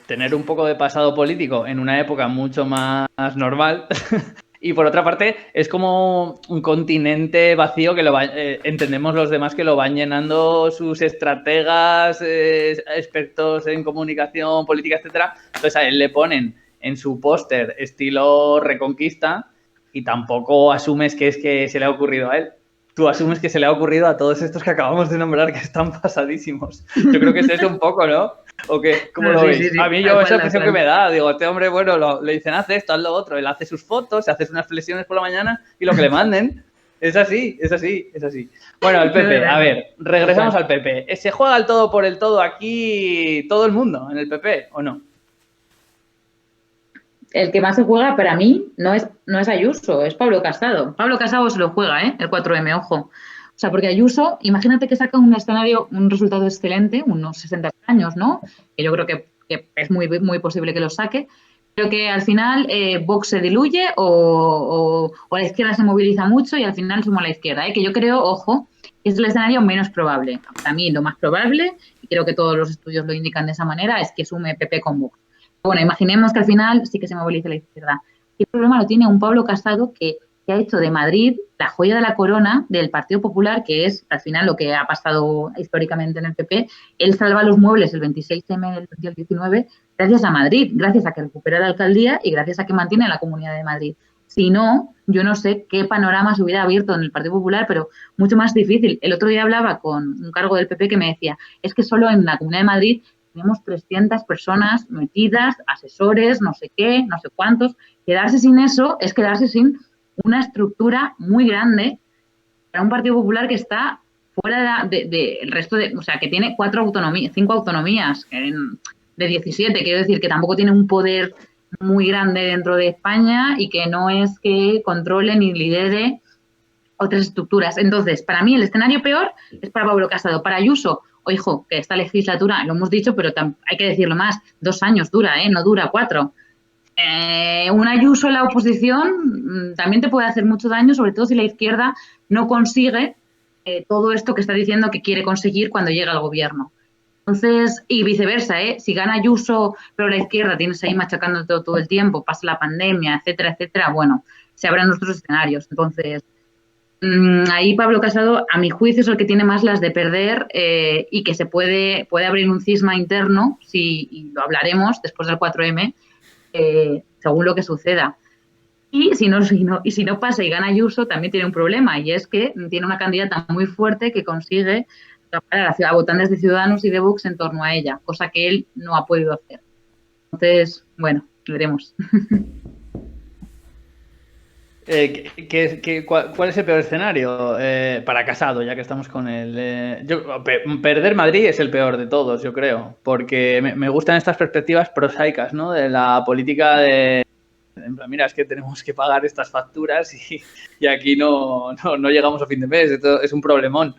Speaker 1: tener un poco de pasado político en una época mucho más normal. Y por otra parte, es como un continente vacío que entendemos los demás que lo van llenando sus estrategas, expertos en comunicación, política, etcétera. Entonces a él le ponen en su póster estilo Reconquista, y tampoco asumes que es que se le ha ocurrido a él. Tú asumes que se le ha ocurrido a todos estos que acabamos de nombrar, que están pasadísimos. Yo creo que es eso un poco, ¿no? ¿O qué? ¿Cómo lo veis? Sí, a mí yo esa impresión que me da. Digo, este hombre, bueno, le dicen, haz esto, haz lo otro. Él hace sus fotos, hace unas flexiones por la mañana y lo que le manden. Es así. Bueno, el PP, a ver, regresamos al PP. ¿Se juega el todo por el todo aquí todo el mundo en el PP o no?
Speaker 4: El que más se juega para mí no es Ayuso, es Pablo Casado. Pablo Casado se lo juega, el 4M, ojo. O sea, porque Ayuso, imagínate que saca un resultado excelente, unos 60 años, ¿no? Que yo creo que es muy, muy posible que lo saque, pero que al final Vox se diluye o la izquierda se moviliza mucho y al final suma la izquierda, que yo creo, ojo, que es el escenario menos probable. Para mí lo más probable, y creo que todos los estudios lo indican de esa manera, es que sume PP con Vox. Bueno, imaginemos que al final sí que se movilice la izquierda. Y el problema lo tiene un Pablo Casado que ha hecho de Madrid la joya de la corona del Partido Popular, que es al final lo que ha pasado históricamente en el PP. Él salva los muebles el 26M del 2019 gracias a Madrid, gracias a que recupera la alcaldía y gracias a que mantiene la Comunidad de Madrid. Si no, yo no sé qué panorama se hubiera abierto en el Partido Popular, pero mucho más difícil. El otro día hablaba con un cargo del PP que me decía, es que solo en la Comunidad de Madrid tenemos 300 personas metidas, asesores, no sé qué, no sé cuántos. Quedarse sin eso es quedarse sin una estructura muy grande para un Partido Popular que está fuera del resto de... O sea, que tiene 5 autonomías de 17. Quiero decir que tampoco tiene un poder muy grande dentro de España y que no es que controle ni lidere otras estructuras. Entonces, para mí el escenario peor es para Pablo Casado. Para Ayuso, ojo, que esta legislatura, lo hemos dicho, pero hay que decirlo más, 2 años dura, no dura 4. Un Ayuso en la oposición también te puede hacer mucho daño, sobre todo si la izquierda no consigue todo esto que está diciendo que quiere conseguir cuando llega al gobierno. Entonces, y viceversa, si gana Ayuso, pero la izquierda tienes ahí machacando todo el tiempo, pasa la pandemia, etcétera, bueno, se abren nuestros escenarios. Entonces, ahí Pablo Casado, a mi juicio, es el que tiene más las de perder y que se puede abrir un cisma interno, y lo hablaremos después del 4M, según lo que suceda. Y si no pasa y gana Ayuso, también tiene un problema, y es que tiene una candidata muy fuerte que consigue atrapar a votantes de Ciudadanos y de Vox en torno a ella, cosa que él no ha podido hacer. Entonces, bueno, veremos.
Speaker 1: ¿Cuál es el peor escenario para Casado, ya que estamos con él? Perder Madrid es el peor de todos, yo creo, porque me gustan estas perspectivas prosaicas, ¿no? De la política en plan, mira, es que tenemos que pagar estas facturas y aquí no llegamos a fin de mes, esto es un problemón.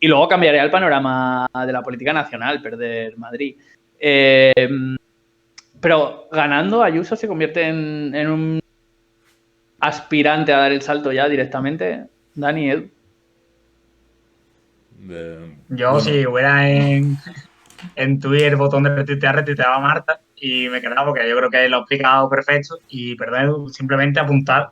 Speaker 1: Y luego cambiaría el panorama de la política nacional, perder Madrid. Pero ganando, Ayuso se convierte en un aspirante a dar el salto ya directamente. Dani, Edu.
Speaker 2: Yo,
Speaker 3: bueno,
Speaker 2: si hubiera en Twitter el botón de retuiteaba a Marta y me quedaba porque yo creo que lo ha explicado perfecto. Y perdón, simplemente apuntar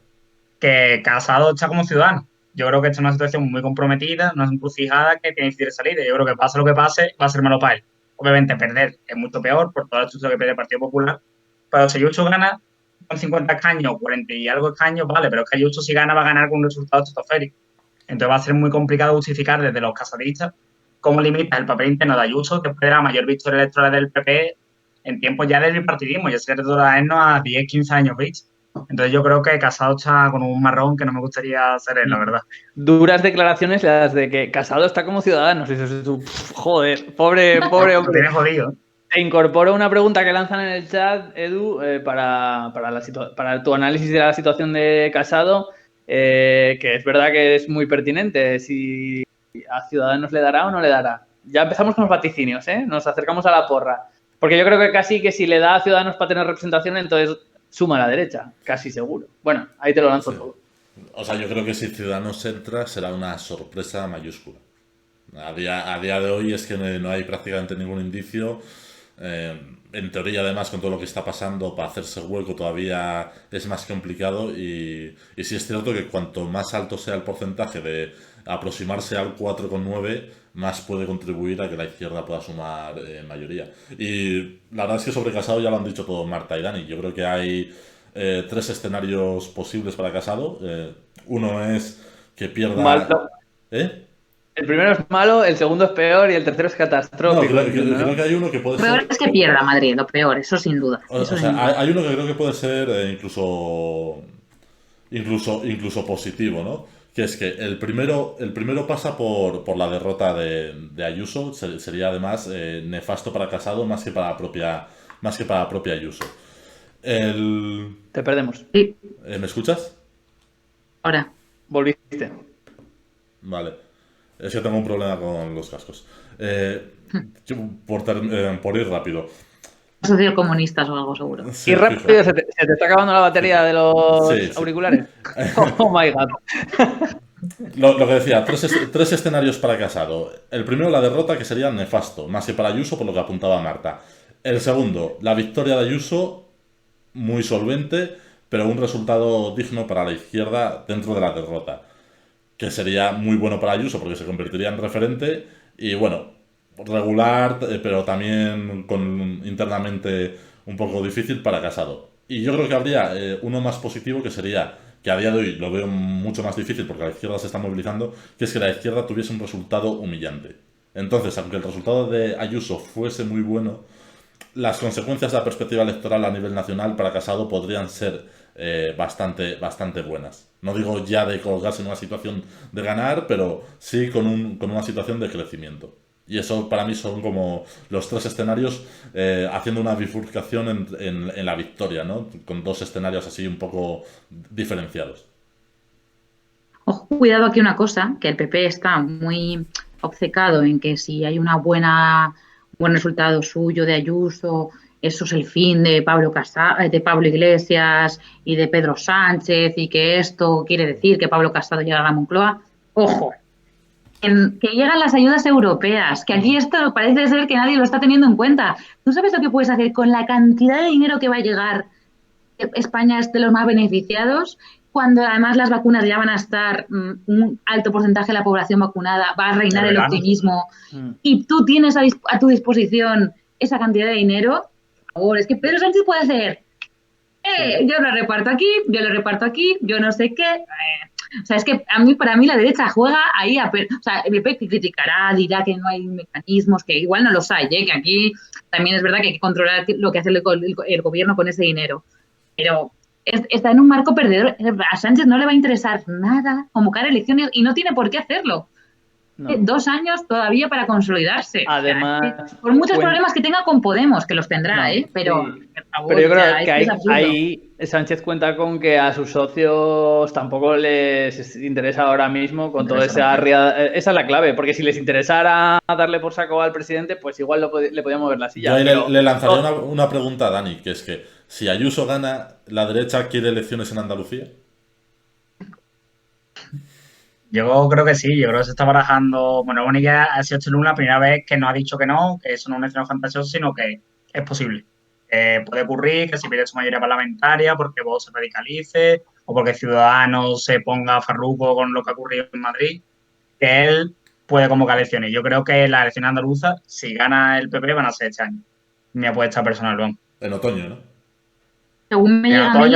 Speaker 2: que Casado está como ciudadano. Yo creo que esta es una situación muy comprometida, una encrucijada que tiene difícil salir. Yo creo que pase lo que pase, va a ser malo para él. Obviamente perder es mucho peor por toda la estructura que pierde el Partido Popular, pero si Ayuso gana con 50 escaños, 40 y algo escaños, vale, pero es que Ayuso si gana va a ganar con un resultado estratosférico. Entonces va a ser muy complicado justificar desde los casadistas cómo limita el papel interno de Ayuso, que fue la mayor victoria electoral del PP en tiempos ya del bipartidismo, ya se retrotraernos a 10, 15 años vista. Entonces yo creo que Casado está con un marrón que no me gustaría ser él, la verdad.
Speaker 1: Duras declaraciones las de que Casado está como ciudadano. Joder, pobre
Speaker 2: Lo
Speaker 1: hombre.
Speaker 2: tiene jodido.
Speaker 1: Te incorporo una pregunta que lanzan en el chat, Edu, para tu análisis de la situación de Casado, que es verdad que es muy pertinente. Si a Ciudadanos le dará o no le dará. Ya empezamos con los vaticinios, ¿eh? Nos acercamos a la porra. Porque yo creo que casi que si le da a Ciudadanos para tener representación, entonces suma a la derecha, casi seguro. Bueno, ahí te lo lanzo todo.
Speaker 3: O sea, yo creo que si Ciudadanos entra será una sorpresa mayúscula. A día de hoy es que no hay prácticamente ningún indicio. En teoría, además, con todo lo que está pasando, para hacerse hueco todavía es más complicado. Y sí es cierto que cuanto más alto sea el porcentaje de aproximarse al 4,9, más puede contribuir a que la izquierda pueda sumar mayoría. Y la verdad es que sobre Casado ya lo han dicho todo Marta y Dani. Yo creo que hay 3 escenarios posibles para Casado. Uno es que pierda...
Speaker 1: Malo. El primero es malo, el segundo es peor y el tercero es catastrófico.
Speaker 3: No, creo que hay uno que puede ser...
Speaker 4: Lo peor es que pierda Madrid, lo peor, eso sin duda.
Speaker 3: Hay uno que creo que puede ser incluso positivo, ¿no? Que es que el primero pasa por la derrota de Ayuso. Sería además nefasto para Casado más que para la propia Ayuso.
Speaker 1: Te perdemos.
Speaker 4: Sí.
Speaker 3: ¿Me escuchas?
Speaker 1: Ahora. Volviste.
Speaker 3: Vale. Es que tengo un problema con los cascos. Por ir rápido.
Speaker 4: Sociocomunistas o algo seguro.
Speaker 1: Sí, y rápido, ¿se te está acabando la batería de los auriculares? Oh my god.
Speaker 3: Lo que decía, 3 escenarios para Casado. El primero, la derrota, que sería nefasto, más que para Ayuso, por lo que apuntaba Marta. El segundo, la victoria de Ayuso, muy solvente, pero un resultado digno para la izquierda dentro de la derrota, que sería muy bueno para Ayuso porque se convertiría en referente y bueno, regular, pero también internamente un poco difícil para Casado. Y yo creo que habría uno más positivo, que sería, que a día de hoy lo veo mucho más difícil porque la izquierda se está movilizando, que es que la izquierda tuviese un resultado humillante. Entonces, aunque el resultado de Ayuso fuese muy bueno, las consecuencias de la perspectiva electoral a nivel nacional para Casado podrían ser bastante buenas. No digo ya de colocarse en una situación de ganar, pero sí con una situación de crecimiento. Y eso para mí son como los 3 escenarios haciendo una bifurcación en la victoria, ¿no? Con 2 escenarios así un poco diferenciados.
Speaker 4: Ojo, cuidado aquí una cosa, que el PP está muy obcecado en que si hay un buen resultado suyo de Ayuso, eso es el fin de Pablo Iglesias y de Pedro Sánchez, y que esto quiere decir que Pablo Casado llega a la Moncloa. Ojo, que llegan las ayudas europeas, que aquí esto parece ser que nadie lo está teniendo en cuenta. ¿Tú sabes lo que puedes hacer con la cantidad de dinero que va a llegar? España es de los más beneficiados, cuando además las vacunas ya van a estar, un alto porcentaje de la población vacunada, va a reinar el optimismo, y tú tienes a tu disposición esa cantidad de dinero. Por favor, es que Pedro Sánchez puede hacer, yo lo reparto aquí, yo lo reparto aquí, yo no sé qué. O sea, es que para mí la derecha juega ahí, o sea, el PP criticará, dirá que no hay mecanismos, que igual no los hay, que aquí también es verdad que hay que controlar lo que hace el gobierno con ese dinero. Pero está en un marco perdedor. A Sánchez no le va a interesar nada convocar elecciones y no tiene por qué hacerlo.
Speaker 1: No.
Speaker 4: 2 años todavía para consolidarse.
Speaker 1: Además,
Speaker 4: o sea, por muchos problemas que tenga con Podemos, que los tendrá, pero,
Speaker 1: sí.
Speaker 4: por favor,
Speaker 1: Pero yo creo
Speaker 4: o sea,
Speaker 1: que
Speaker 4: es absurdo.
Speaker 1: ahí Sánchez cuenta con que a sus socios tampoco les interesa ahora mismo con toda esa esa es la clave, porque si les interesara darle por saco al presidente, pues igual le podía mover la silla.
Speaker 3: Yo ahí
Speaker 1: pero...
Speaker 3: le lanzaría una pregunta a Dani, que es que si Ayuso gana, ¿la derecha quiere elecciones en Andalucía?
Speaker 2: Yo creo que sí, yo creo que se está barajando. Bueno, Bonilla ha sido este lunes la primera vez que no ha dicho que no, que eso no es un escenario fantasioso, sino que es posible. Puede ocurrir que si pierde su mayoría parlamentaria porque Vox se radicalice o porque Ciudadanos se ponga farruco con lo que ha ocurrido en Madrid, que él puede convocar elecciones. Yo creo que las elecciones andaluzas, si gana el PP, van a ser este año. Mi apuesta personal, vamos.
Speaker 3: En otoño, ¿no?
Speaker 4: Según me llega a mí,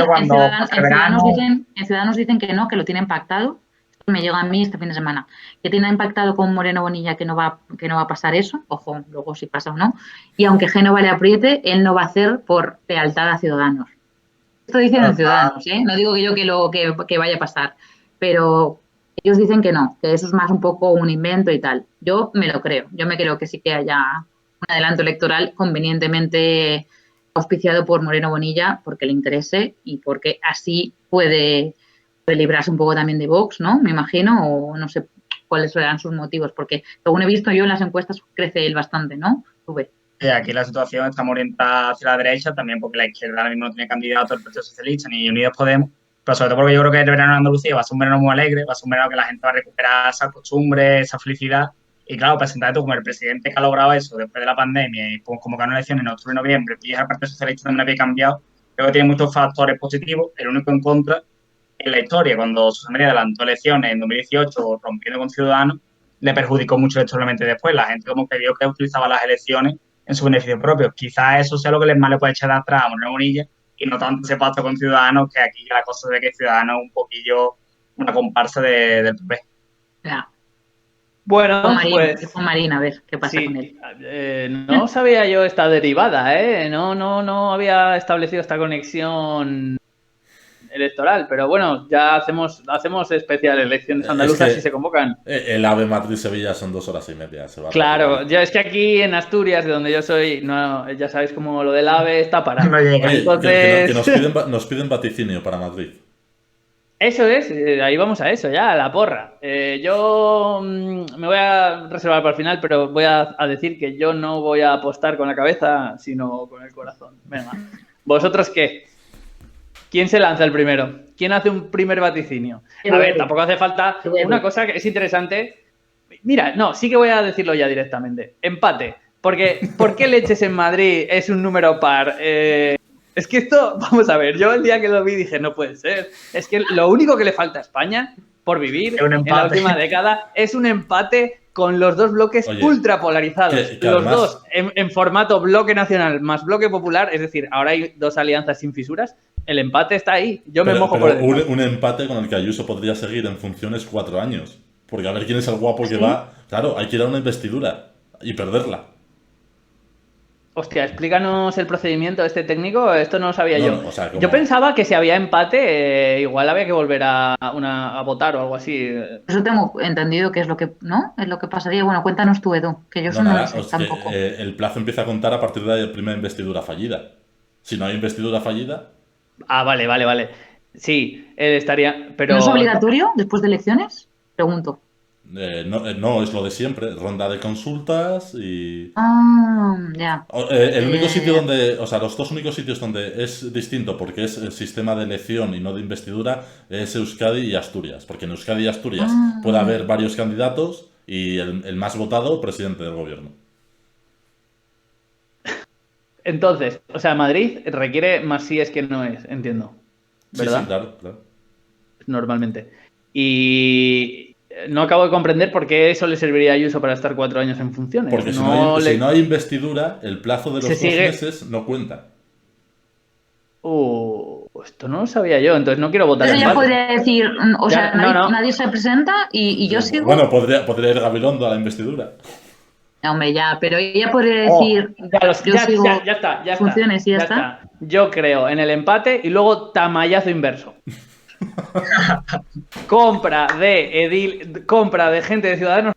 Speaker 2: en
Speaker 4: Ciudadanos dicen que no, que lo tienen pactado. Esto me llega a mí este fin de semana. Que tienen pactado con Moreno Bonilla que no va a pasar eso. Ojo, luego si pasa o no. Y aunque Génova le apriete, él no va a hacer por lealtad a Ciudadanos. Esto dicen en Ciudadanos, ¿eh? No digo yo que vaya a pasar. Pero ellos dicen que no, que eso es más un poco un invento y tal. Yo me lo creo. Yo me creo que sí que haya un adelanto electoral convenientemente auspiciado por Moreno Bonilla porque le interese y porque así puede librarse un poco también de Vox, ¿no? Me imagino, o no sé cuáles serán sus motivos, porque según he visto yo en las encuestas crece él bastante, ¿no?
Speaker 2: Aquí la situación está muy orientada hacia la derecha, también porque la izquierda ahora mismo no tiene candidato al Partido Socialista ni Unidos Podemos, pero sobre todo porque yo creo que el verano en Andalucía va a ser un verano muy alegre, va a ser un verano que la gente va a recuperar esa costumbre, esa felicidad. Y claro, presentar tú como el presidente que ha logrado eso después de la pandemia y pues convocar elecciones en octubre y noviembre, y el Partido Socialista también había cambiado, creo que tiene muchos factores positivos. El único en contra en la historia, cuando Susana María adelantó elecciones en 2018 rompiendo con Ciudadanos, le perjudicó mucho electoralmente después. La gente como que vio que utilizaba las elecciones en su beneficio propio. Quizás eso sea lo que les más le puede echar de atrás a Moreno Bonilla y no tanto ese pacto con Ciudadanos, que aquí la cosa de que Ciudadanos es un poquillo una comparsa del PP.
Speaker 4: Ya.
Speaker 1: Bueno,
Speaker 4: pues con Marina, a ver qué pasa con él.
Speaker 1: No sabía yo esta derivada, no había establecido esta conexión electoral, pero bueno, ya hacemos especiales elecciones andaluzas si se convocan.
Speaker 3: El AVE Madrid-Sevilla son 2 horas y media.
Speaker 1: Claro, ya es que aquí en Asturias, de donde yo soy, no, ya sabéis como lo del AVE está parado.
Speaker 3: Oye, entonces... que nos piden vaticinio para Madrid.
Speaker 1: Eso es, ahí vamos a eso, ya, a la porra. Yo me voy a reservar para el final, pero voy a decir que yo no voy a apostar con la cabeza, sino con el corazón. Venga, ¿vosotros qué? ¿Quién se lanza el primero? ¿Quién hace un primer vaticinio? A ver, tampoco hace falta una cosa que es interesante. Mira, no, sí que voy a decirlo ya directamente. Empate. Porque, ¿por qué leches en Madrid es un número par? Es que esto, vamos a ver, yo el día que lo vi dije, no puede ser. Es que lo único que le falta a España por vivir en la última década es un empate con los dos bloques ultra polarizados. Que los además... dos en formato bloque nacional más bloque popular, es decir, ahora hay dos alianzas sin fisuras. El empate está ahí. Yo me mojo por el
Speaker 3: un empate con el que Ayuso podría seguir en funciones 4 años. Porque a ver quién es el guapo que va. Claro, hay que ir a una investidura y perderla.
Speaker 1: Hostia, explícanos el procedimiento de este técnico. Esto no lo sabía yo.
Speaker 3: O sea,
Speaker 1: yo pensaba que si había empate, igual había que volver a votar o algo así.
Speaker 4: Eso tengo entendido que es lo que, ¿no? Es lo que pasaría. Bueno, cuéntanos tú, Edu, que yo no lo sé tampoco.
Speaker 3: El plazo empieza a contar a partir de la primera investidura fallida. Si no hay investidura fallida...
Speaker 1: Ah, vale. Sí, él estaría... Pero...
Speaker 4: ¿No es obligatorio después de elecciones? Pregunto.
Speaker 3: No, es lo de siempre, ronda de consultas y...
Speaker 4: Ya.
Speaker 3: El único sitio donde, o sea, los dos únicos sitios donde es distinto, porque es el sistema de elección y no de investidura, es Euskadi y Asturias. Porque en Euskadi y Asturias puede haber varios candidatos y el más votado, presidente del gobierno.
Speaker 1: Entonces, o sea, Madrid requiere más síes que no es, entiendo. ¿Verdad?
Speaker 3: Sí, claro.
Speaker 1: Normalmente. Y no acabo de comprender por qué eso le serviría a Ayuso para estar 4 años en funciones.
Speaker 3: Porque si no hay investidura, el plazo de los 2 meses no cuenta.
Speaker 1: Esto no lo sabía yo, entonces no quiero votar.
Speaker 4: Pero ya podría decir, o sea, nadie se presenta y yo sigo.
Speaker 3: Bueno, podría ir Gabilondo a la investidura.
Speaker 4: Hombre, ya, pero ella podría decir,
Speaker 1: ya está.
Speaker 4: Funciones y ya está.
Speaker 1: Yo creo en el empate y luego tamallazo inverso. compra de gente de Ciudadanos.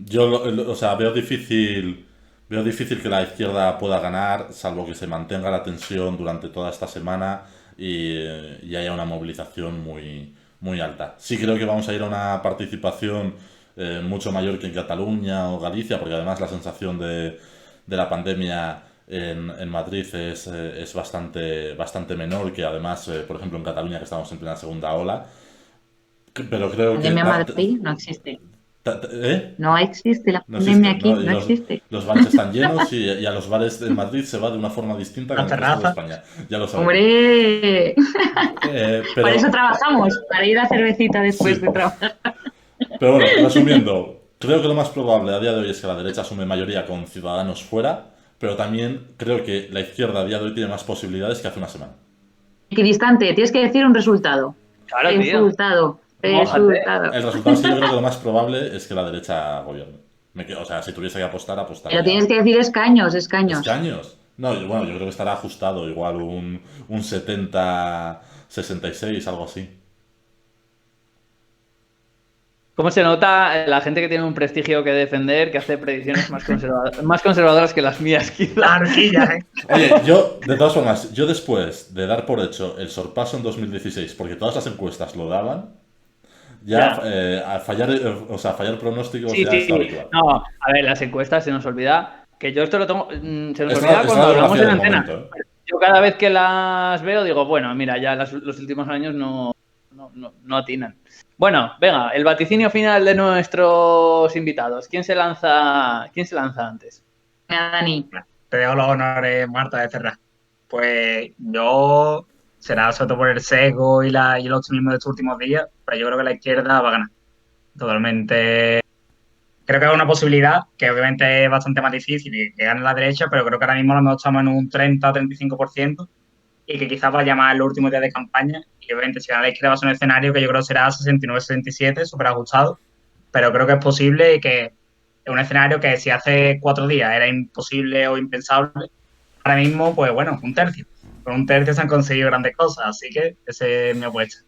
Speaker 3: Yo, o sea, veo difícil que la izquierda pueda ganar, salvo que se mantenga la tensión durante toda esta semana y haya una movilización muy, muy alta. Sí creo que vamos a ir a una participación mucho mayor que en Cataluña o Galicia, porque además la sensación de la pandemia en Madrid es bastante menor que además, por ejemplo, en Cataluña, que estamos en plena segunda ola. Pero creo que...
Speaker 4: Pandemia Madrid no existe.
Speaker 3: ¿Eh?
Speaker 4: No existe la pandemia aquí, no existe.
Speaker 3: Los bares están llenos y a los bares de Madrid se va de una forma distinta que en el resto de España. Ya lo sabemos.
Speaker 4: ¡Hombre! Por eso trabajamos, para ir a cervecita después de trabajar.
Speaker 3: Pero bueno, resumiendo, creo que lo más probable a día de hoy es que la derecha asume mayoría con Ciudadanos fuera, pero también creo que la izquierda a día de hoy tiene más posibilidades que hace una semana.
Speaker 4: Equidistante, tienes que decir un resultado.
Speaker 1: Claro,
Speaker 4: resultado.
Speaker 3: El resultado es que yo creo que lo más probable es que la derecha gobierne. O sea, si tuviese que apostaría.
Speaker 4: Pero tienes que decir escaños.
Speaker 3: ¿Escaños? No, bueno, yo creo que estará ajustado igual un 70-66, algo así.
Speaker 1: ¿Cómo se nota la gente que tiene un prestigio que defender, que hace predicciones más conservadoras que las mías, quizá?
Speaker 3: Oye, de todas formas, yo después de dar por hecho el sorpaso en 2016, porque todas las encuestas lo daban, a fallar pronósticos
Speaker 1: sí,
Speaker 3: está habitual.
Speaker 1: No, a ver, las encuestas se nos olvida, que yo esto lo tengo, se nos olvida cuando hablamos en antena. Momento, ¿eh? Yo cada vez que las veo digo, bueno, mira, ya los últimos años no atinan. Bueno, venga, el vaticinio final de nuestros invitados. ¿Quién se lanza antes?
Speaker 4: Dani.
Speaker 2: Te dejo los honores, Marta, de cerrar. Pues yo será sobre todo por el sesgo y el optimismo de estos últimos días, pero yo creo que la izquierda va a ganar. Totalmente. Creo que hay una posibilidad, que obviamente es bastante más difícil y que gane la derecha, pero creo que ahora mismo a lo mejor estamos en un 30 o 35%. Y que quizás vaya más en los últimos días de campaña. Y obviamente si gana la izquierda va a ser un escenario que yo creo será 69-67, súper ajustado. Pero creo que es posible y que es un escenario que si hace 4 días era imposible o impensable, ahora mismo, pues bueno, un tercio. Con un tercio se han conseguido grandes cosas, así que ese es mi apuesta.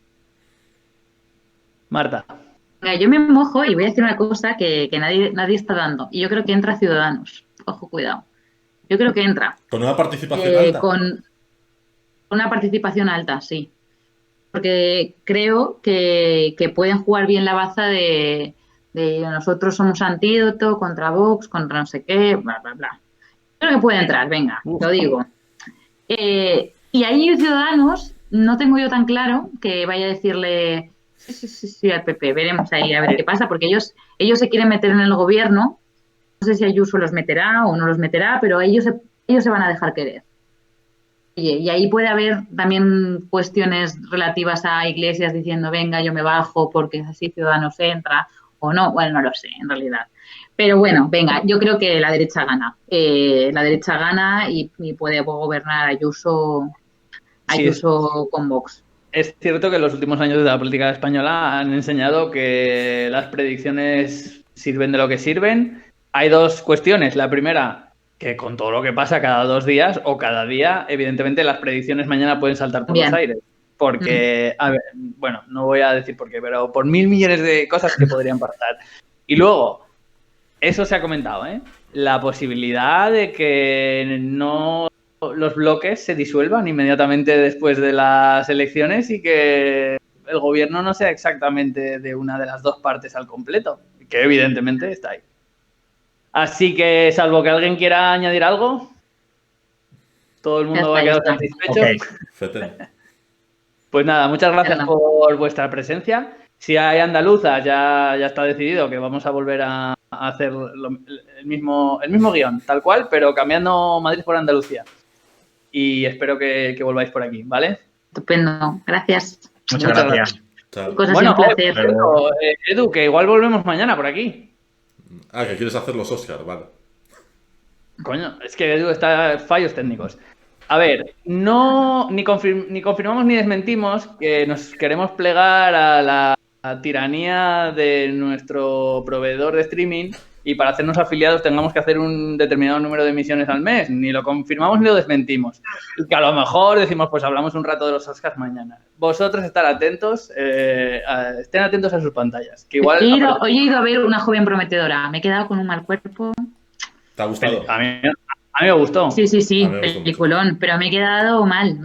Speaker 1: Marta.
Speaker 4: Yo me mojo y voy a decir una cosa que nadie está dando. Y yo creo que entra Ciudadanos. Ojo, cuidado. Yo creo que entra.
Speaker 3: ¿Con una participación alta?
Speaker 4: Con una participación alta, sí. Porque creo que pueden jugar bien la baza de nosotros somos antídoto contra Vox, contra no sé qué, bla, bla, bla. Creo que puede entrar, venga, lo digo. Y ahí Ciudadanos, no tengo yo tan claro que vaya a decirle sí al PP, veremos ahí a ver qué pasa, porque ellos se quieren meter en el gobierno, no sé si Ayuso los meterá o no los meterá, pero ellos se van a dejar querer. Y ahí puede haber también cuestiones relativas a Iglesias diciendo, venga, yo me bajo porque así Ciudadanos entra o no. Bueno, no lo sé, en realidad. Pero bueno, venga, yo creo que la derecha gana. La derecha gana y puede gobernar Ayuso con Vox.
Speaker 1: Es cierto que en los últimos años de la política española han enseñado que las predicciones sirven de lo que sirven. Hay 2 cuestiones. La primera, que con todo lo que pasa cada 2 días o cada día, evidentemente las predicciones mañana pueden saltar por los aires. Porque, a ver, bueno, no voy a decir por qué, pero por 1000 millones de cosas que podrían pasar. Y luego, eso se ha comentado, ¿eh? La posibilidad de que no los bloques se disuelvan inmediatamente después de las elecciones y que el gobierno no sea exactamente de una de las dos partes al completo, que evidentemente está ahí. Así que, salvo que alguien quiera añadir algo, todo el mundo va a quedar satisfecho.
Speaker 2: Ok.
Speaker 1: Pues nada, muchas gracias por vuestra presencia. Si hay andaluzas, ya está decidido que vamos a volver a hacer el mismo guión, tal cual, pero cambiando Madrid por Andalucía. Y espero que volváis por aquí, ¿vale?
Speaker 4: Estupendo, gracias.
Speaker 2: Muchas gracias.
Speaker 1: Bueno,
Speaker 4: un placer.
Speaker 1: Edu, que igual volvemos mañana por aquí.
Speaker 3: Ah, que quieres hacer los Oscars, vale.
Speaker 1: Coño, es que Edu está fallos técnicos. A ver, ni confirmamos ni desmentimos que nos queremos plegar a la tiranía de nuestro proveedor de streaming y para hacernos afiliados tengamos que hacer un determinado número de emisiones al mes. Ni lo confirmamos ni lo desmentimos. Y que a lo mejor decimos, pues hablamos un rato de los Oscars mañana. Vosotros estar atentos, estén atentos a sus pantallas. Que igual
Speaker 4: Hoy he ido a ver Una joven prometedora. Me he quedado con un mal cuerpo.
Speaker 3: ¿Te ha gustado?
Speaker 1: A mí me gustó.
Speaker 4: Sí, peliculón, pero me he quedado mal.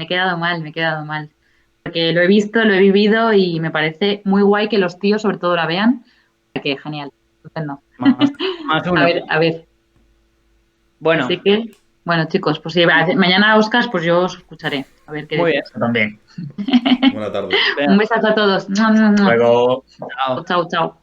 Speaker 4: Porque lo he visto, lo he vivido y me parece muy guay que los tíos sobre todo la vean. Que genial, estupendo.
Speaker 1: Más uno.
Speaker 4: A ver.
Speaker 1: Bueno.
Speaker 4: Así que, bueno, chicos, pues si mañana Oscars, pues yo os escucharé. A ver qué.
Speaker 1: Muy bien.
Speaker 2: Yo también.
Speaker 3: Buena tarde.
Speaker 4: Un besazo a todos.
Speaker 2: Luego.
Speaker 4: Chao.